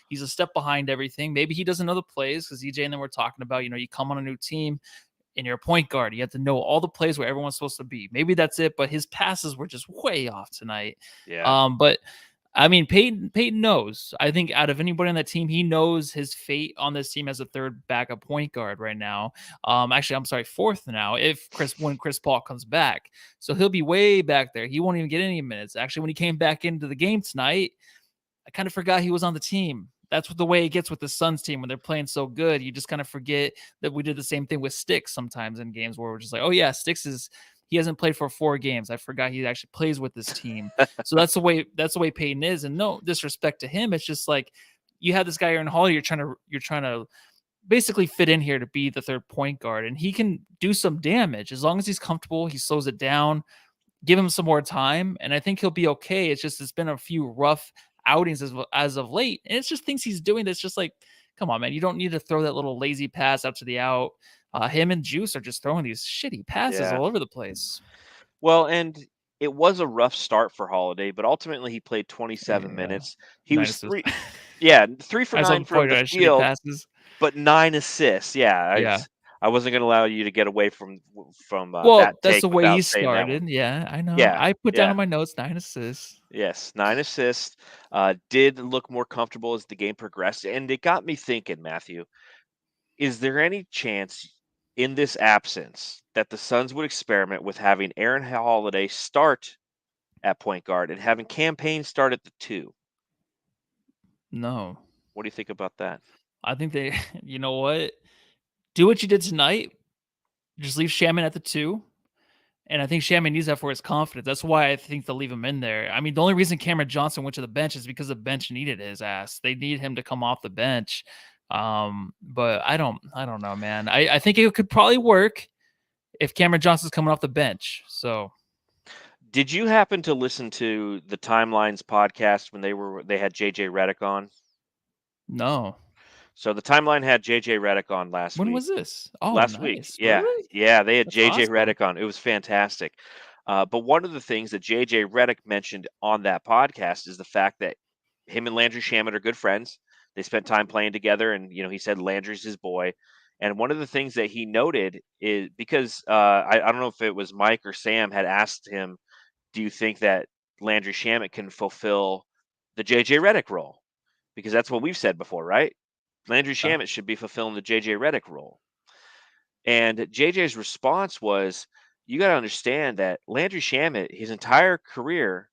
He's a step behind everything. Maybe he doesn't know the plays because EJ and them were talking about. You come on a new team and you're a point guard. You have to know all the plays where everyone's supposed to be. Maybe that's it, but his passes were just way off tonight. Yeah. But I mean, Peyton knows. I think out of anybody on that team, he knows his fate on this team as a third backup point guard right now. Actually, I'm sorry, fourth now. When Chris Paul comes back, so he'll be way back there. He won't even get any minutes. Actually, when he came back into the game tonight, I kind of forgot he was on the team. That's what the way it gets with the Suns team when they're playing so good. You just kind of forget that we did the same thing with Sticks sometimes in games where we're just like, oh yeah, he hasn't played for 4 games. I forgot he actually plays with this team. So that's the way Peyton is. And no disrespect to him. It's just like you have this guy Aaron Hall, you're trying to basically fit in here to be the third point guard. And he can do some damage as long as he's comfortable, he slows it down, give him some more time, and I think he'll be okay. It's been a few rough outings as of late, and it's just things he's doing that's just like, come on, man, you don't need to throw that little lazy pass out to the out. Him and Juice are just throwing these shitty passes Yeah. all over the place. Well, and it was a rough start for Holiday, but ultimately he played 27 Yeah, minutes. He 9 was assists. 3 for I saw 9 the from point the out shitty field, passes. but 9 assists. Yeah, Yeah, I wasn't going to allow you to get away from Well, that that's take the way he without saying that one. started. Yeah, I know. Yeah, I put down yeah, on my notes 9 assists. yes, 9 assists. Did look more comfortable as the game progressed, and it got me thinking, Matthew. Is there any chance in this absence that the Suns would experiment with having Aaron Holiday start at point guard and having Campaign start at the two? No. What do you think about that? I think they you know what? Do what you did tonight. Just leave Shaman at the 2. And I think Shaman needs that for his confidence. That's why I think they'll leave him in there. I mean, the only reason Cameron Johnson went to the bench is because the bench needed his ass. They need him to come off the bench. But I don't know, man. I think it could probably work if Cameron Johnson's coming off the bench. So Did you happen to listen to the Timelines podcast when they had JJ Redick on? no. So the Timeline had JJ Redick on last When week. was this? Oh, Last week, nice. yeah, Really? yeah, they had That's JJ awesome. Redick on. It was fantastic. But one of the things that JJ Redick mentioned on that podcast is the fact that him and Landry Shamet are good friends. They spent time playing together, and he said Landry's his boy. And one of the things that he noted is because I don't know if it was Mike or Sam had asked him, "Do you think that Landry Shamet can fulfill the JJ Redick role?" Because that's what we've said before, right? Landry Yeah. Shamet should be fulfilling the JJ Redick role. And JJ's response was, "You got to understand that Landry Shamet, his entire career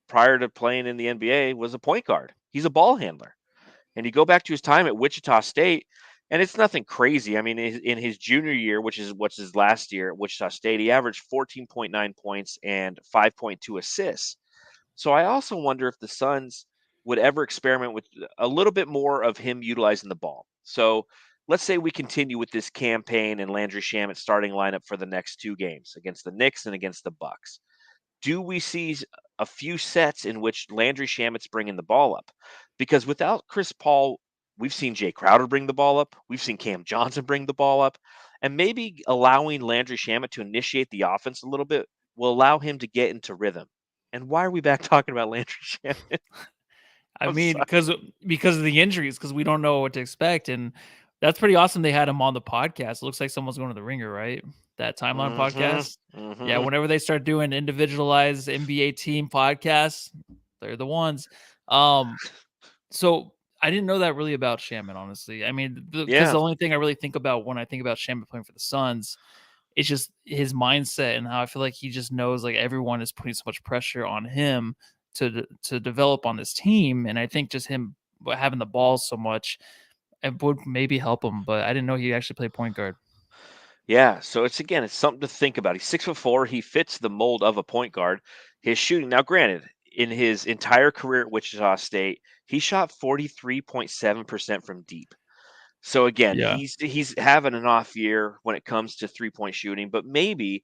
prior to playing in the NBA, was a point guard. He's a ball handler. And you go back to his time at Wichita State, and it's nothing crazy. I mean, in his junior year, which is what's his last year at Wichita State, he averaged 14.9 points and 5.2 assists. So I also wonder if the Suns would ever experiment with a little bit more of him utilizing the ball. So let's say we continue with this campaign and Landry Shamet starting lineup for the next two games against the Knicks and against the Bucks. Do we see a few sets in which Landry Shamet's bringing the ball up? Because without Chris Paul, we've seen Jay Crowder bring the ball up. We've seen Cam Johnson bring the ball up. And maybe allowing Landry Shamet to initiate the offense a little bit will allow him to get into rhythm. And why are we back talking about Landry Shamet? I I'm mean, sorry. because of the injuries, because we don't know what to expect, and that's pretty awesome. They had him on the podcast. It looks like someone's going to the Ringer, right? That Timeline podcast. Yeah, Mm-hmm. whenever they start doing individualized NBA team podcasts, they're the ones. So I didn't know that really about Shaman, honestly. I mean, because Yeah. the only thing I really think about when I think about Shaman playing for the Suns, it's just his mindset and how I feel like he just knows like everyone is putting so much pressure on him to develop on this team, and I think just him having the ball so much it would maybe help him. But I didn't know he actually played point guard. Yeah. So it's something to think about. He's 6'4". He fits the mold of a point guard. His shooting, now granted, in his entire career at Wichita State, he shot 43.7% from deep. So again, Yeah, he's having an off year when it comes to 3-point shooting, but maybe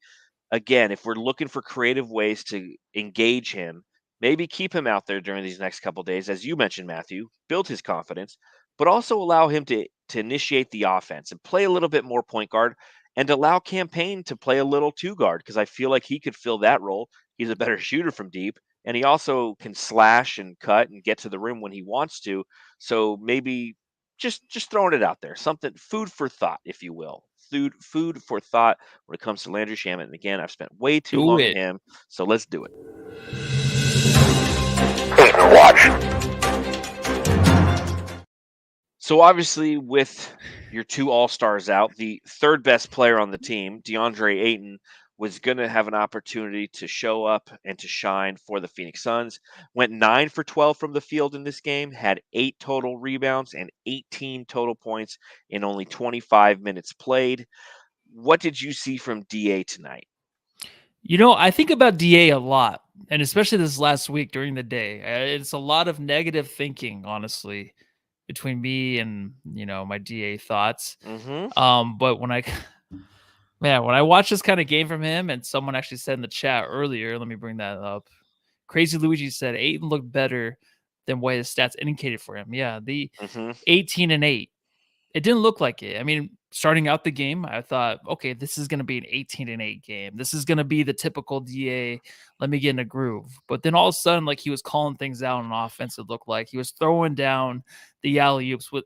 again, if we're looking for creative ways to engage him, maybe keep him out there during these next couple days, as you mentioned, Matthew, build his confidence, but also allow him to initiate the offense and play a little bit more point guard, and allow Campaign to play a little two guard because I feel like he could fill that role. He's a better shooter from deep, and he also can slash and cut and get to the rim when he wants to. So maybe just throwing it out there, something, food for thought, if you will. Food for thought when it comes to Landry Shamet. And again, I've spent way too do long on it. him, so let's do it. Watch. So obviously, with your two All-Stars out, the third best player on the team, Deandre Ayton, was going to have an opportunity to show up and to shine for the Phoenix Suns. Went 9 for 12 from the field in this game, had 8 total rebounds and 18 total points in only 25 minutes played. What did you see from DA tonight? You know, I think about DA a lot, and especially this last week during the day. It's a lot of negative thinking, honestly, between me and my DA thoughts. Mm-hmm. But when I watch this kind of game from him, and someone actually said in the chat earlier, let me bring that up. Crazy Luigi said Ayton looked better than what his stats indicated for him. Yeah, the Mm-hmm. 18 and 8 It didn't look like it. I mean, starting out the game, I thought, okay, this is going to be an 18-8 game. This is going to be the typical DA. Let me get in a groove. But then all of a sudden, like he was calling things out on offense. It looked like he was throwing down the alley oops with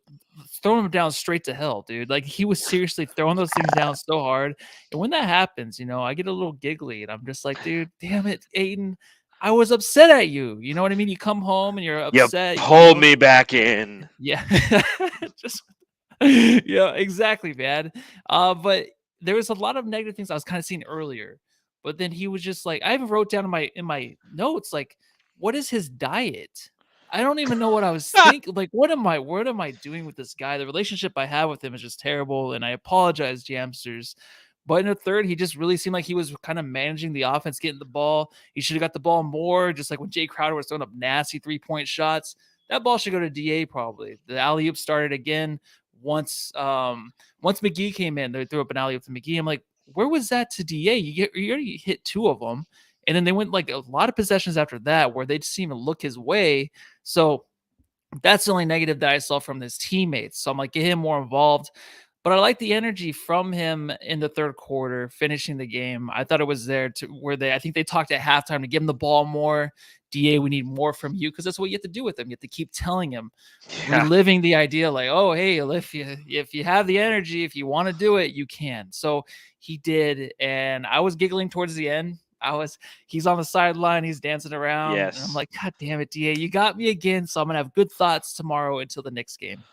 throwing them down straight to hell, dude. Like he was seriously throwing those things down so hard. And when that happens, I get a little giggly, and I'm just like, dude, damn it, Aiden. I was upset at you. You know what I mean? You come home and you're You upset. pulled me back in. Yeah. Just yeah, exactly, man. But there was a lot of negative things I was kind of seeing earlier. But then he was just like, I even wrote down in my notes, like, what is his diet? I don't even know what I was thinking. Like, what am I doing with this guy? The relationship I have with him is just terrible. And I apologize, Jamsters. But in the third, he just really seemed like he was kind of managing the offense, getting the ball. He should have got the ball more, just like when Jay Crowder was throwing up nasty 3-point shots. That ball should go to DA probably. The alley oop started again once McGee came in. They threw up an alley oop to McGee. I'm like, where was that to DA? You already hit 2 of them, and then they went like a lot of possessions after that where they just didn't even look his way. So that's the only negative that I saw from his teammates. So I'm like, get him more involved. But I like the energy from him in the third quarter, finishing the game. I thought it was there to where I think they talked at halftime to give him the ball more. DA, we need more from you, because that's what you have to do with him. You have to keep telling him, reliving the idea, like, oh, hey, if you have the energy, if you want to do it, you can. So he did, and I was giggling towards the end. He's on the sideline, he's dancing around, and I'm Yes. like, God damn it, DA, you got me again. So I'm gonna have good thoughts tomorrow until the next game.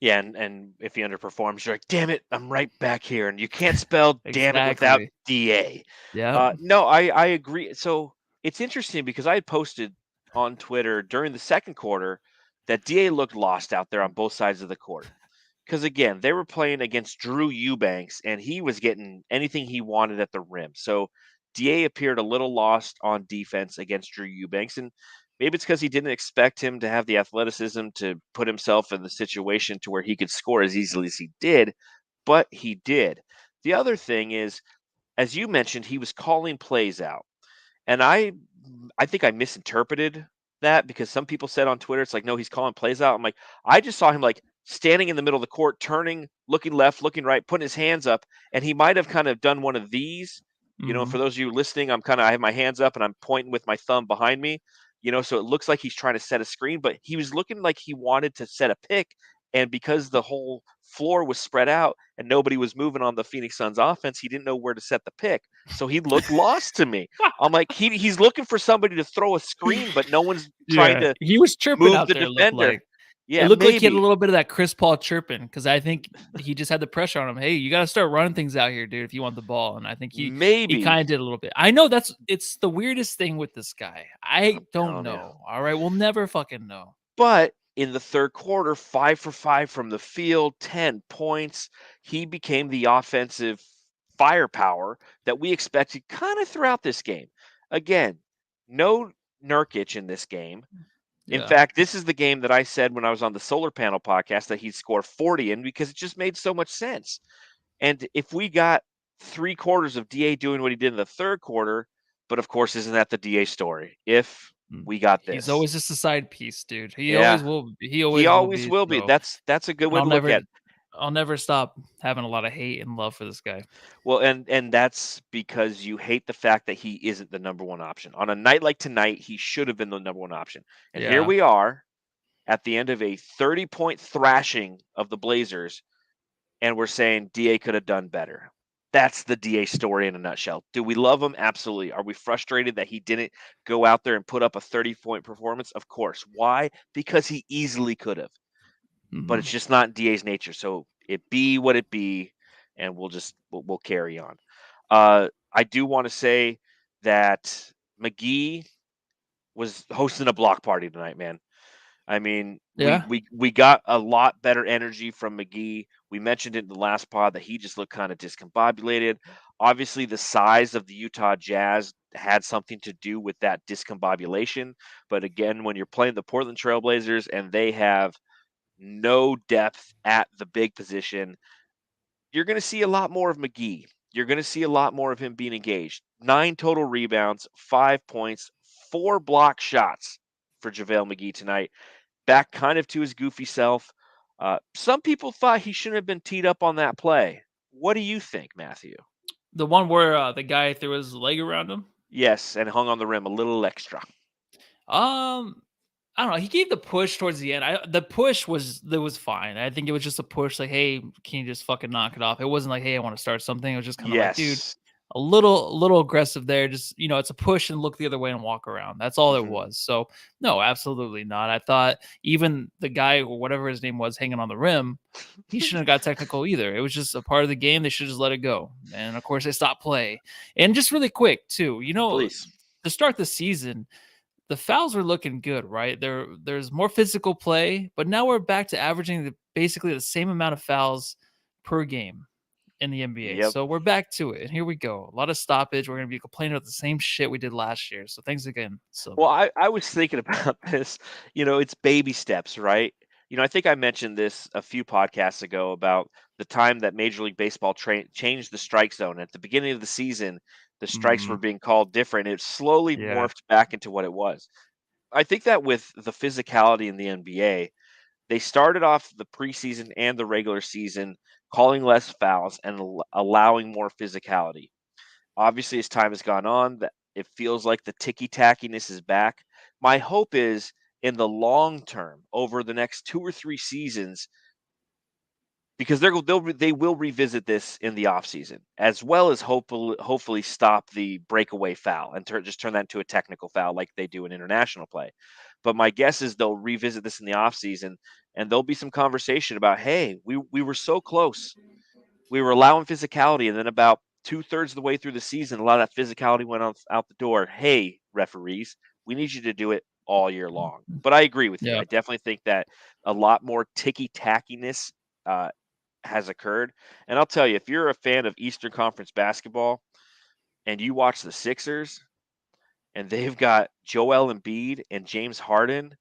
Yeah, and if he underperforms, you're like, damn it, I'm right back here. And you can't spell damn it without Exactly. DA. Yeah. No, I agree. So it's interesting because I had posted on Twitter during the second quarter that DA looked lost out there on both sides of the court. Because again, they were playing against Drew Eubanks, and he was getting anything he wanted at the rim. So Da appeared a little lost on defense against Drew Eubanks, and maybe it's because he didn't expect him to have the athleticism to put himself in the situation to where he could score as easily as he did, but he did. The other thing is, as you mentioned, he was calling plays out. And I think I misinterpreted that because some people said on Twitter, it's like, no, he's calling plays out. I'm like, I just saw him like standing in the middle of the court, turning, looking left, looking right, putting his hands up, and he might have kind of done one of these. For those of you listening, I have my hands up and I'm pointing with my thumb behind me. So it looks like he's trying to set a screen, but he was looking like he wanted to set a pick. And because the whole floor was spread out and nobody was moving on the Phoenix Suns offense, he didn't know where to set the pick. So he looked lost to me. I'm like, he's looking for somebody to throw a screen, but no one's trying Yeah. to He was chirping move out the there, it looked defender. like. It Yeah, looked like he had a maybe. little bit of that Chris Paul chirping, because I think he just had the pressure on him. Hey, you got to start running things out here, dude, if you want the ball. And I think he kind Maybe. of did a little bit. I know it's the weirdest thing with this guy. I I'm don't telling you. know. All right, we'll never fucking know. But in the third quarter, 5 for 5 from the field, 10 points. He became the offensive firepower that we expected kind of throughout this game. Again, no Nurkic in this game. In Yeah. fact, this is the game that I said when I was on the solar panel podcast that he'd score 40 in, because it just made so much sense. And if we got 3/4 of DA doing what he did in the third quarter, but of course, isn't that the DA story? If we got He's this. always just a side piece, dude. He Yeah, always will be. He he always will always be. will be. So, That's a good and way to look at it. I'll never stop having a lot of hate and love for this guy. Well, and that's because you hate the fact that he isn't the number one option. On a night like tonight, he should have been the number one option. And here Yeah. we are at the end of a 30-point thrashing of the Blazers, and we're saying DA could have done better. That's the DA story in a nutshell. Do we love him? Absolutely. Are we frustrated that he didn't go out there and put up a 30-point performance? Of course. Why? Because he easily could have. But it's just not DA's nature. So it be what it be, and we'll carry on. I do want to say that McGee was hosting a block party tonight, man. I mean, we Yeah. we got a lot better energy from McGee. We mentioned it in the last pod that he just looked kind of discombobulated. Obviously, the size of the Utah Jazz had something to do with that discombobulation. But again, when you're playing the Portland Trailblazers and they have no depth at the big position, you're going to see a lot more of McGee. You're going to see a lot more of him being engaged. 9 total rebounds, 5 points, 4 block shots for JaVale McGee tonight. Back kind of to his goofy self. Some people thought he shouldn't have been teed up on that play. What do you think, Matthew? The one where the guy threw his leg around him. Yes, and hung on the rim a little extra. I don't know. He gave the push towards the end. The push was fine. I think it was just a push, like, hey, can you just fucking knock it off? It wasn't like, hey, I want to start something. It was just kind of like, dude, Yes. a little aggressive there. Just it's a push and look the other way and walk around. That's all it was. So no, absolutely not. I thought even the guy or whatever his name was hanging on the rim, he shouldn't have got technical either. It was just a part of the game. They should just let it go. And of course, they stopped play. And just really quick too, Please. to start the season, the fouls were looking good, right? There's more physical play, but now we're back to averaging basically the same amount of fouls per game in the NBA. Yep. So we're back to it. And here we go. A lot of stoppage. We're going to be complaining about the same shit we did last year. So thanks again. So Well, I was thinking about this. It's baby steps, right? I think I mentioned this a few podcasts ago about the time that Major League Baseball changed the strike zone. At the beginning of the season, the strikes were being called different. It slowly yeah. morphed back into what it was. I think that with the physicality in the NBA, they started off the preseason and the regular season calling less fouls and allowing more physicality. Obviously, as time has gone on, that it feels like the ticky tackiness is back. My hope is in the long term, over the next 2 or 3 seasons, because they will revisit this in the offseason, as well as hopefully stop the breakaway foul and just turn that into a technical foul like they do in international play. But my guess is they'll revisit this in the offseason, and there'll be some conversation about, hey, we were so close. We were allowing physicality, and then about 2/3 of the way through the season, a lot of that physicality went out the door. Hey, referees, we need you to do it all year long. But I agree with you. Yeah. I definitely think that a lot more ticky tackiness uh, has occurred. And I'll tell you, if you're a fan of Eastern Conference basketball and you watch the Sixers and they've got Joel Embiid and James Harden,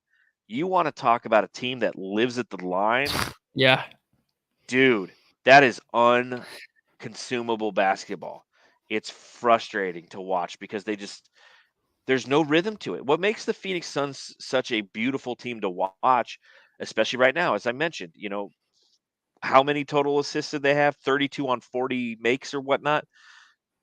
you want to talk about a team that lives at the line, Yeah. dude. That is unconsumable basketball. It's frustrating to watch because there's no rhythm to it. What makes the Phoenix Suns such a beautiful team to watch, especially right now, as I mentioned, how many total assists did they have? 32 on 40 makes or whatnot.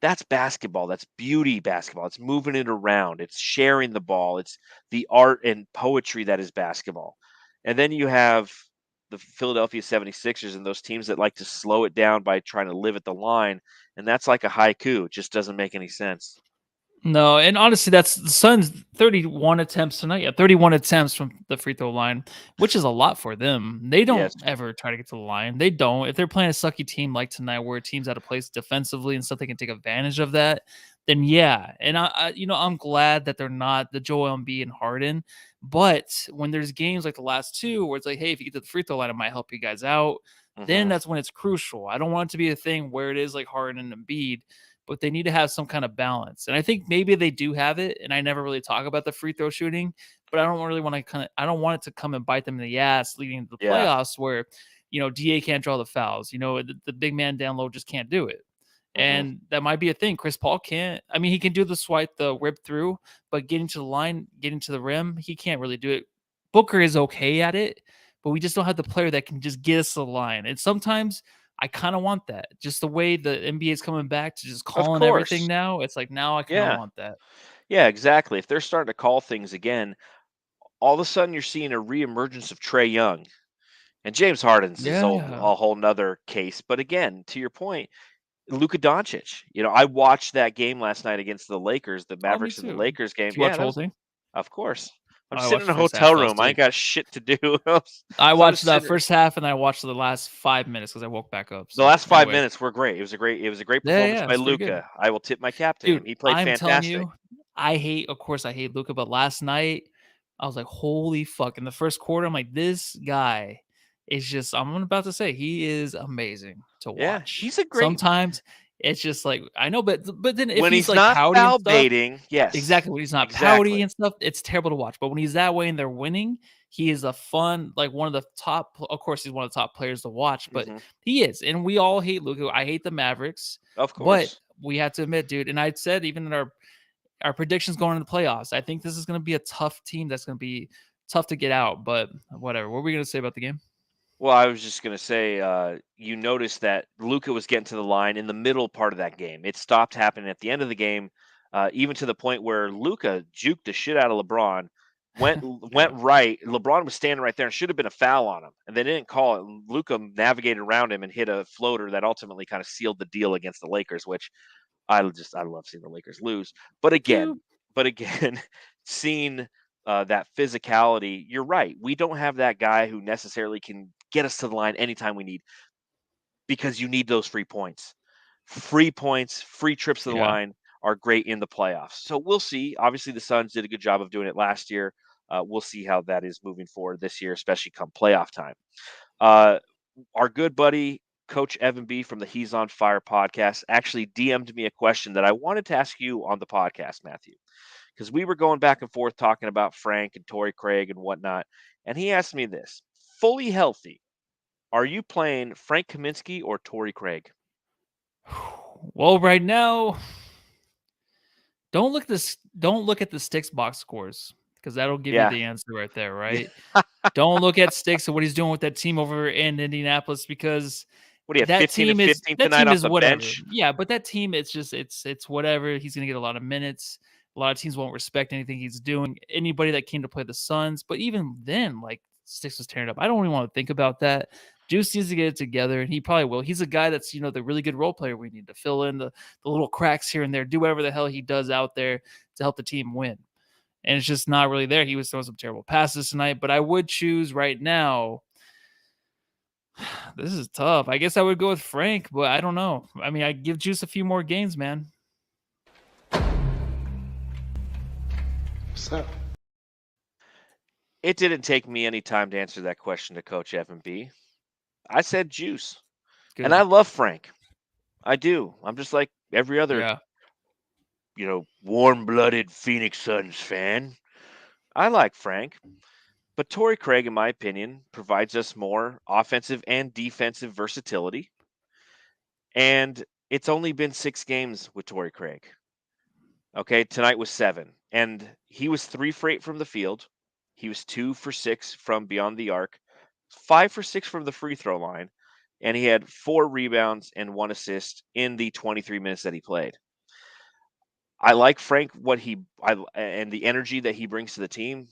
That's basketball. That's beauty basketball. It's moving it around. It's sharing the ball. It's the art and poetry that is basketball. And then you have the Philadelphia 76ers and those teams that like to slow it down by trying to live at the line. And that's like a haiku. It just doesn't make any sense. No, and honestly, that's the Suns' 31 attempts tonight. Yeah, 31 attempts from the free throw line, which is a lot for them. They don't Yes. ever try to get to the line. They don't. If they're playing a sucky team like tonight, where a team's out of place defensively and stuff, they can take advantage of that. Then yeah, and I'm glad that they're not the Joel Embiid and Harden. But when there's games like the last two, where it's like, hey, if you get to the free throw line, it might help you guys out. Then Hmm. that's when it's crucial. I don't want it to be a thing where it is like Harden and Embiid, but they need to have some kind of balance. And I think maybe they do have it. And I never really talk about the free throw shooting, but I don't really want to I don't want it to come and bite them in the ass leading into the Yeah. playoffs where, DA can't draw the fouls. The big man down low just can't do it. Hmm. And that might be a thing. Chris Paul can't. I mean, he can do the swipe, the rip through, but getting to the line, getting to the rim, he can't really do it. Booker is okay at it, but we just don't have the player that can just get us to the line. And sometimes I kind of want that. Just the way the NBA is coming back to just Of calling everything course. now. It's like now I kind of Yeah. want that. Yeah, exactly. If they're starting to call things again, all of a sudden you're seeing a reemergence of Trey Young. And James Harden's is Yeah. a whole nother case. But again, to your point, Luka Doncic. I watched that game last night against the Lakers, the Oh, me Mavericks and the too. Lakers game. Did you watch Yeah, the that whole was, thing? of course. I'm I sitting watched in a the first hotel half. That was room. I too. ain't got shit to do. I So I'm watched just the sitting. first half and I watched the last 5 minutes because I woke back up. The So last five anyway, minutes were great. It was a great yeah, performance yeah, by it's pretty good. Luka. I will tip my cap to him. Dude, He played I'm telling fantastic. you, of course, I hate Luca, but last night I was like, holy fuck. In the first quarter, I'm like, this guy is just, I'm about to say, he is amazing to Yeah, watch. he's a great. Sometimes it's just like, I know, but then if When he's he's like not pouty and foul stuff, baiting, yes, exactly. When he's not pouty exactly. and stuff, it's terrible to watch. But when he's that way and they're winning, he is a fun, like one of the top. Of course, he's one of the top players to watch, but Hmm. he is. And we all hate Luka. I hate the Mavericks, Of but course. we have to admit, dude. And I said even in our predictions going into the playoffs, I think this is going to be a tough team. That's going to be tough to get out. But whatever. What were we going to say about the game? Well, I was just going to say, you noticed that Luka was getting to the line in the middle part of that game. It stopped happening at the end of the game, even to the point where Luka juked the shit out of LeBron, went Yeah. right. LeBron was standing right there and should have been a foul on him, and they didn't call it. Luka navigated around him and hit a floater that ultimately kind of sealed the deal against the Lakers, which I love seeing the Lakers lose. But again, Two. seeing that physicality, you're right. We don't have that guy who necessarily can get us to the line anytime we need, because you need those free points. Free points, free trips to the Yeah. line are great in the playoffs. So we'll see. Obviously, the Suns did a good job of doing it last year. We'll see how that is moving forward this year, especially come playoff time. Uh, our good buddy, Coach Evan B from the He's on Fire podcast, actually DM'd me a question that I wanted to ask you on the podcast, Matthew, because we were going back and forth talking about Frank and Torrey Craig and whatnot. And he asked me this: fully healthy, are you playing Frank Kaminsky or Torrey Craig? Well, right now, don't look at the sticks box scores, because that'll give you Yeah. the answer right there, right? Don't look at sticks and what he's doing with that team over in Indianapolis, because What do you have, that 15 and team is 15 tonight off the whatever. bench? Yeah, but that team, it's whatever. He's gonna get a lot of minutes. A lot of teams won't respect anything he's doing. Anybody that came to play the Suns, but even then, like, Sticks was tearing up. I don't even want to think about that. Juice needs to get it together, and he probably will. He's a guy that's, the really good role player we need to fill in the little cracks here and there, do whatever the hell he does out there to help the team win. And it's just not really there. He was throwing some terrible passes tonight, but I would choose right now. This is tough. I guess I would go with Frank, but I don't know. I mean, I give Juice a few more games, man. What's up? It didn't take me any time to answer that question to Coach Evan B. I said Juice. Good. And I love Frank. I do. I'm just like every other, Yeah. warm-blooded Phoenix Suns fan. I like Frank. But Torrey Craig, in my opinion, provides us more offensive and defensive versatility. And it's only been 6 games with Torrey Craig. Okay, tonight was 7. And he was 3 for 8 from the field. He was 2 for 6 from beyond the arc, 5 for 6 from the free throw line, and he had 4 rebounds and 1 assist in the 23 minutes that he played. I like Frank, and the energy that he brings to the team,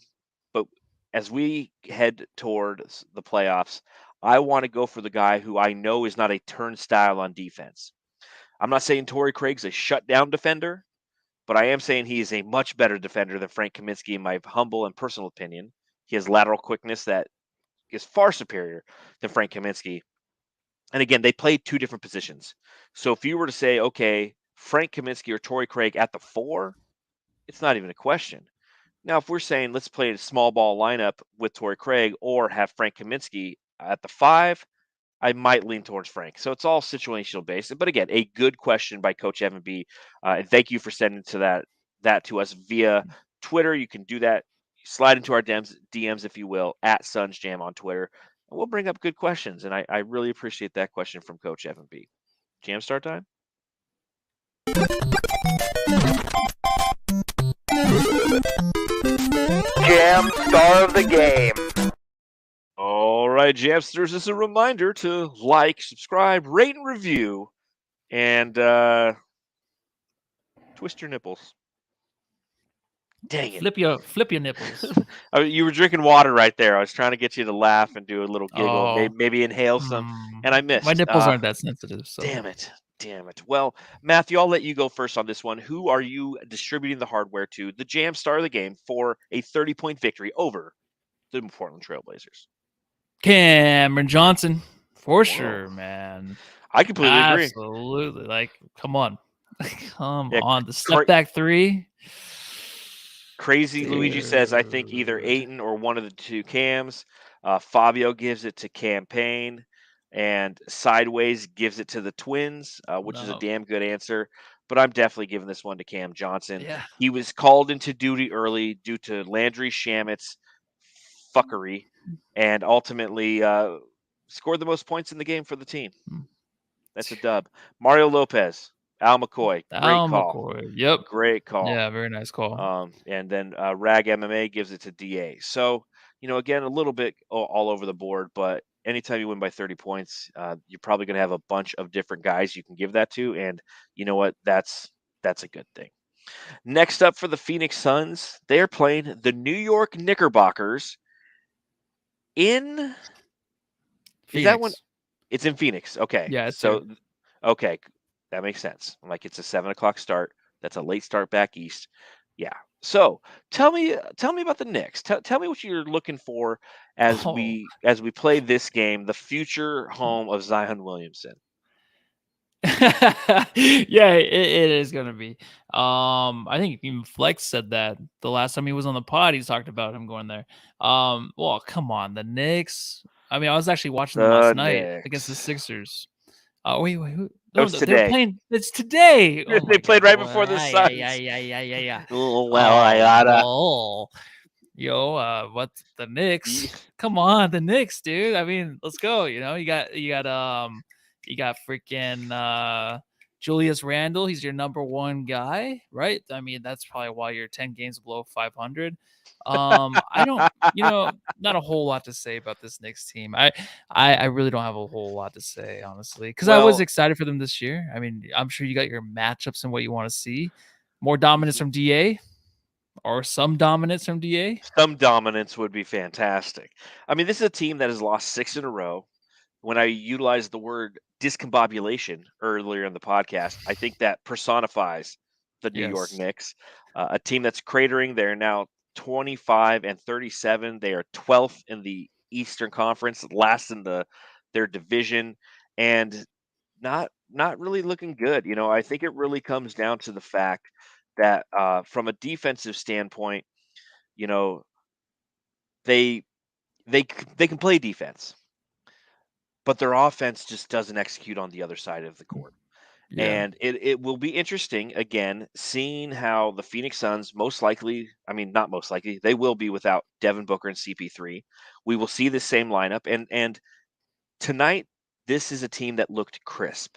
but as we head towards the playoffs, I want to go for the guy who I know is not a turnstile on defense. I'm not saying Torrey Craig's a shutdown defender, but I am saying he is a much better defender than Frank Kaminsky, in my humble and personal opinion. He has lateral quickness that is far superior than Frank Kaminsky. And again, they played 2 different positions. So if you were to say, okay, Frank Kaminsky or Torrey Craig at the 4, it's not even a question. Now, if we're saying let's play a small ball lineup with Torrey Craig or have Frank Kaminsky at the 5, I might lean towards Frank. So it's all situational based. But again, a good question by Coach Evan B. And thank you for sending that to us via Twitter. You can do that. Slide into our DMs, if you will, at Suns Jam on Twitter. And we'll bring up good questions. And I really appreciate that question from Coach Evan B. Jam start time? Jam star of the game. All right, Jamsters, this is a reminder to like, subscribe, rate, and review, and twist your nipples. Dang it. Flip your nipples. You were drinking water right there. I was trying to get you to laugh and do a little giggle, Oh. maybe inhale some, and I missed. My nipples aren't that sensitive. So. Damn it. Well, Matthew, I'll let you go first on this one. Who are you distributing the hardware to, the Jam star of the game, for a 30-point victory over the Portland Trailblazers? Cameron Johnson, for sure, man. I completely agree. Absolutely. Like, come on. Come Yeah, on. The step back 3. Crazy Luigi says, I think either Ayton or one of the 2 Cams. Fabio gives it to Payne, and Sideways gives it to the Twins, which is a damn good answer. But I'm definitely giving this one to Cam Johnson. Yeah. He was called into duty early due to Landry Shamet's fuckery, and ultimately scored the most points in the game for the team. That's a dub. Mario Lopez, Al McCoy, great call. McCoy. Yep. Great call. Yeah, very nice call. And then Rag MMA gives it to DA. So, again, a little bit all over the board, but anytime you win by 30 points, you're probably going to have a bunch of different guys you can give that to, and you know what? That's a good thing. Next up for the Phoenix Suns, they are playing the New York Knickerbockers in. Is that one? Phoenix. It's in Phoenix. Okay, Yeah, it's there. so okay, that makes sense. I'm like, it's a 7 o'clock start. That's a late start back east. Yeah. So tell me about the Knicks. Tell me what you're looking for Oh, as we play this game, the future home of Zion Williamson. yeah, it is gonna be. I think even Flex said that the last time he was on the pod, he talked about him going there. Well, come on, the Knicks. I mean, I was actually watching them last The night against the Knicks. Sixers. Wait, who? That No, was they're today. playing. It's today. Oh They my played god. right Well, before the Suns. yeah. Well, I Oh, gotta. well. Yo, what the Knicks? Come on, the Knicks, dude. I mean, let's go. You got freaking Julius Randle. He's your number one guy, right? I mean, that's probably why you're 10 games below 500. I don't, not a whole lot to say about this Knicks team. I really don't have a whole lot to say, honestly, because I was Well, excited for them this year. I mean, I'm sure you got your matchups and what you want to see. More dominance from DA or some dominance from DA. some dominance would be fantastic. I mean, this is a team that has lost 6 in a row. When I utilized the word discombobulation earlier in the podcast, I think that personifies the New York Yes. Knicks, a team that's cratering. They're now 25 and 37. They are 12th in the Eastern Conference, last in their division, and not really looking good. I think it really comes down to the fact that from a defensive standpoint, you know, they they can play defense, but their offense just doesn't execute on the other side of the court. Yeah. And it will be interesting again seeing how the Phoenix Suns most likely, I mean not most likely, they will be without Devin Booker and CP3. We will see the same lineup, and tonight this is a team that looked crisp.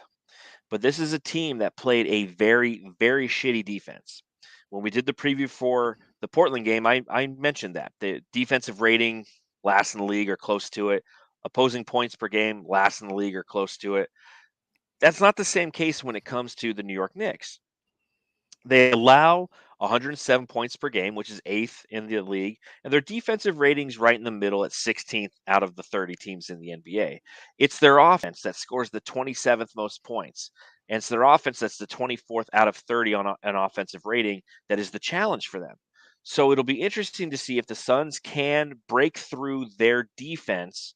But this is a team that played a very, very shitty defense. When we did the preview for the Portland game, I mentioned that the defensive rating last in the league or close to it. Opposing points per game last in the league or close to it. That's not the same case when it comes to the New York Knicks. They allow 107 points per game, which is eighth in the league, and their defensive ratings right in the middle at 16th out of the 30 teams in the NBA. It's their offense that scores the 27th most points, and it's their offense that's the 24th out of 30 on an offensive rating that is the challenge for them. So it'll be interesting to see if the Suns can break through their defense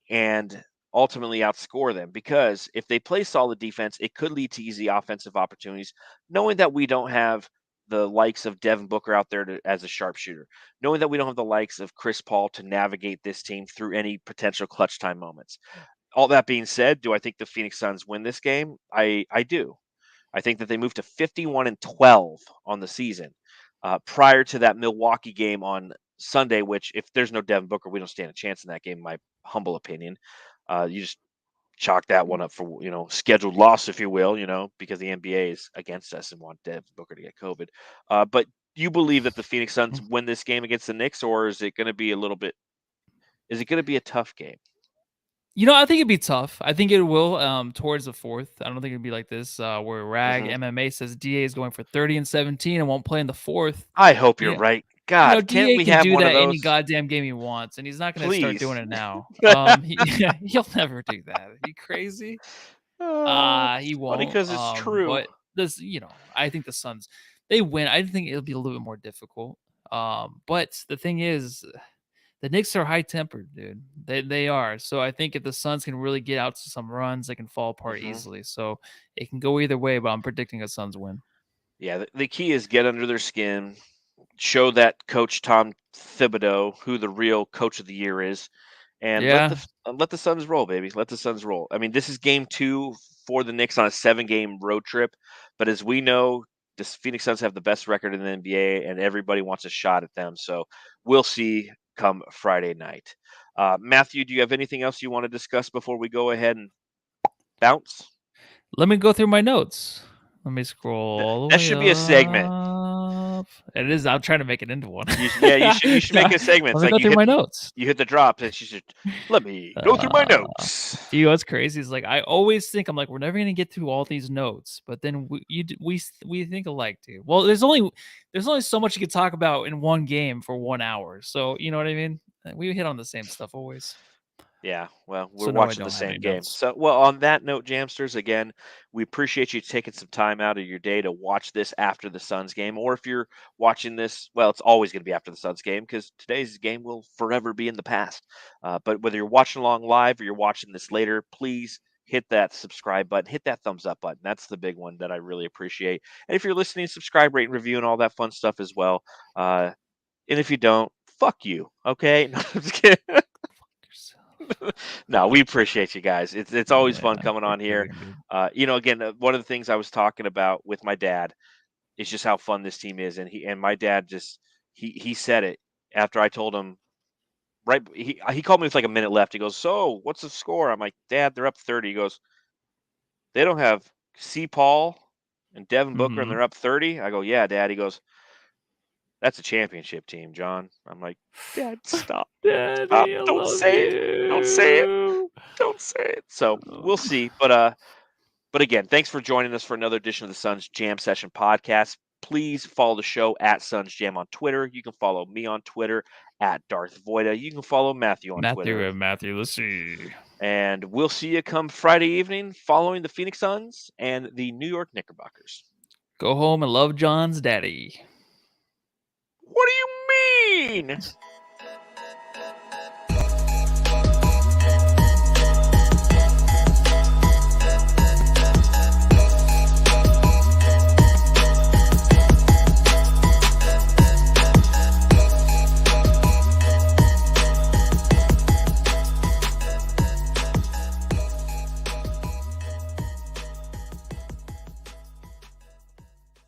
and ultimately outscore them, because if they play solid defense, it could lead to easy offensive opportunities, knowing that we don't have the likes of Devin Booker out there as a sharpshooter, knowing that we don't have the likes of Chris Paul to navigate this team through any potential clutch time moments. All that being said, do I think the Phoenix Suns win this game? I do. I think that they moved to 51 and 12 on the season prior to that Milwaukee game on Sunday, which if there's no Devin Booker, we don't stand a chance in that game, in my humble opinion. You just chalk that one up for, scheduled loss, if you will, because the NBA is against us and want Devin Booker to get COVID. But you believe that the Phoenix Suns win this game against the Knicks, or is it going to be is it going to be a tough game? I think it'd be tough. I think it will towards the fourth. I don't think it'd be like this where Rag Hmm. MMA says DA is going for 30 and 17 and won't play in the fourth. I hope you're Yeah. right. God, can't DA we can have do one of that any those? goddamn game he wants, and he's not going to start doing Please. it now. He'll never do that. Are you crazy? He It's funny won't. because it's true. But I think the Suns, they win. I think it'll be a little bit more difficult. But the thing is, the Knicks are high tempered, dude. They are. So I think if the Suns can really get out to some runs, they can fall apart Hmm. easily. So it can go either way, but I'm predicting a Suns win. Yeah, the key is get under their skin, show that coach Tom Thibodeau who the real coach of the year is, and Yeah. let the Suns roll, baby. Let the Suns roll. I mean, this is game 2 for the Knicks on a 7-game road trip, but as we know, the Phoenix Suns have the best record in the NBA, and everybody wants a shot at them. So we'll see come Friday night. Matthew, do you have anything else you want to discuss before we go ahead and bounce? Let me go through my notes. Let me scroll all the That way should be a segment. enough. It is. I'm trying to make it into one. You should make a segment. Let me It's go like through my notes. you hit the drops, and she should let me go through my notes. See what's crazy is like I always think I'm like we're never gonna get through all these notes, but then we think alike, dude. Well, there's only so much you could talk about in one game for 1 hour, so you know what I mean. We hit on the same stuff always. Yeah, well, we're So no, I watching don't the have any same game. notes. So, well, on that note, Jamsters, again, we appreciate you taking some time out of your day to watch this after the Suns game. Or if you're watching this, well, it's always going to be after the Suns game because today's game will forever be in the past. But whether you're watching along live or you're watching this later, please hit that subscribe button, hit that thumbs up button. That's the big one that I really appreciate. And if you're listening, subscribe, rate, and review, and all that fun stuff as well. And if you don't, fuck you. Okay? No, I'm just kidding. No, we appreciate you guys. It's always fun coming on here. Again, one of the things I was talking about with my dad is just how fun this team is, and my dad just he said it after I told him. Right, he called me with like a minute left. He goes, "So, what's the score?" I'm like, "Dad, they're up 30." He goes, "They don't have C. Paul and Devin Booker, and Mhm. they're up 30." I go, "Yeah, Dad." He goes, "That's a championship team, John." I'm like, "Dad, stop, stop! Daddy, I Don't love say it! Don't say it! you. Don't say it." So we'll see, But again, thanks for joining us for another edition of the Suns Jam Session podcast. Please follow the show at Suns Jam on Twitter. You can follow me on Twitter at Darth Voida. You can follow Matthew on Twitter. Matthew, let's see. And we'll see you come Friday evening following the Phoenix Suns and the New York Knickerbockers. Go home and love John's daddy. What do you mean?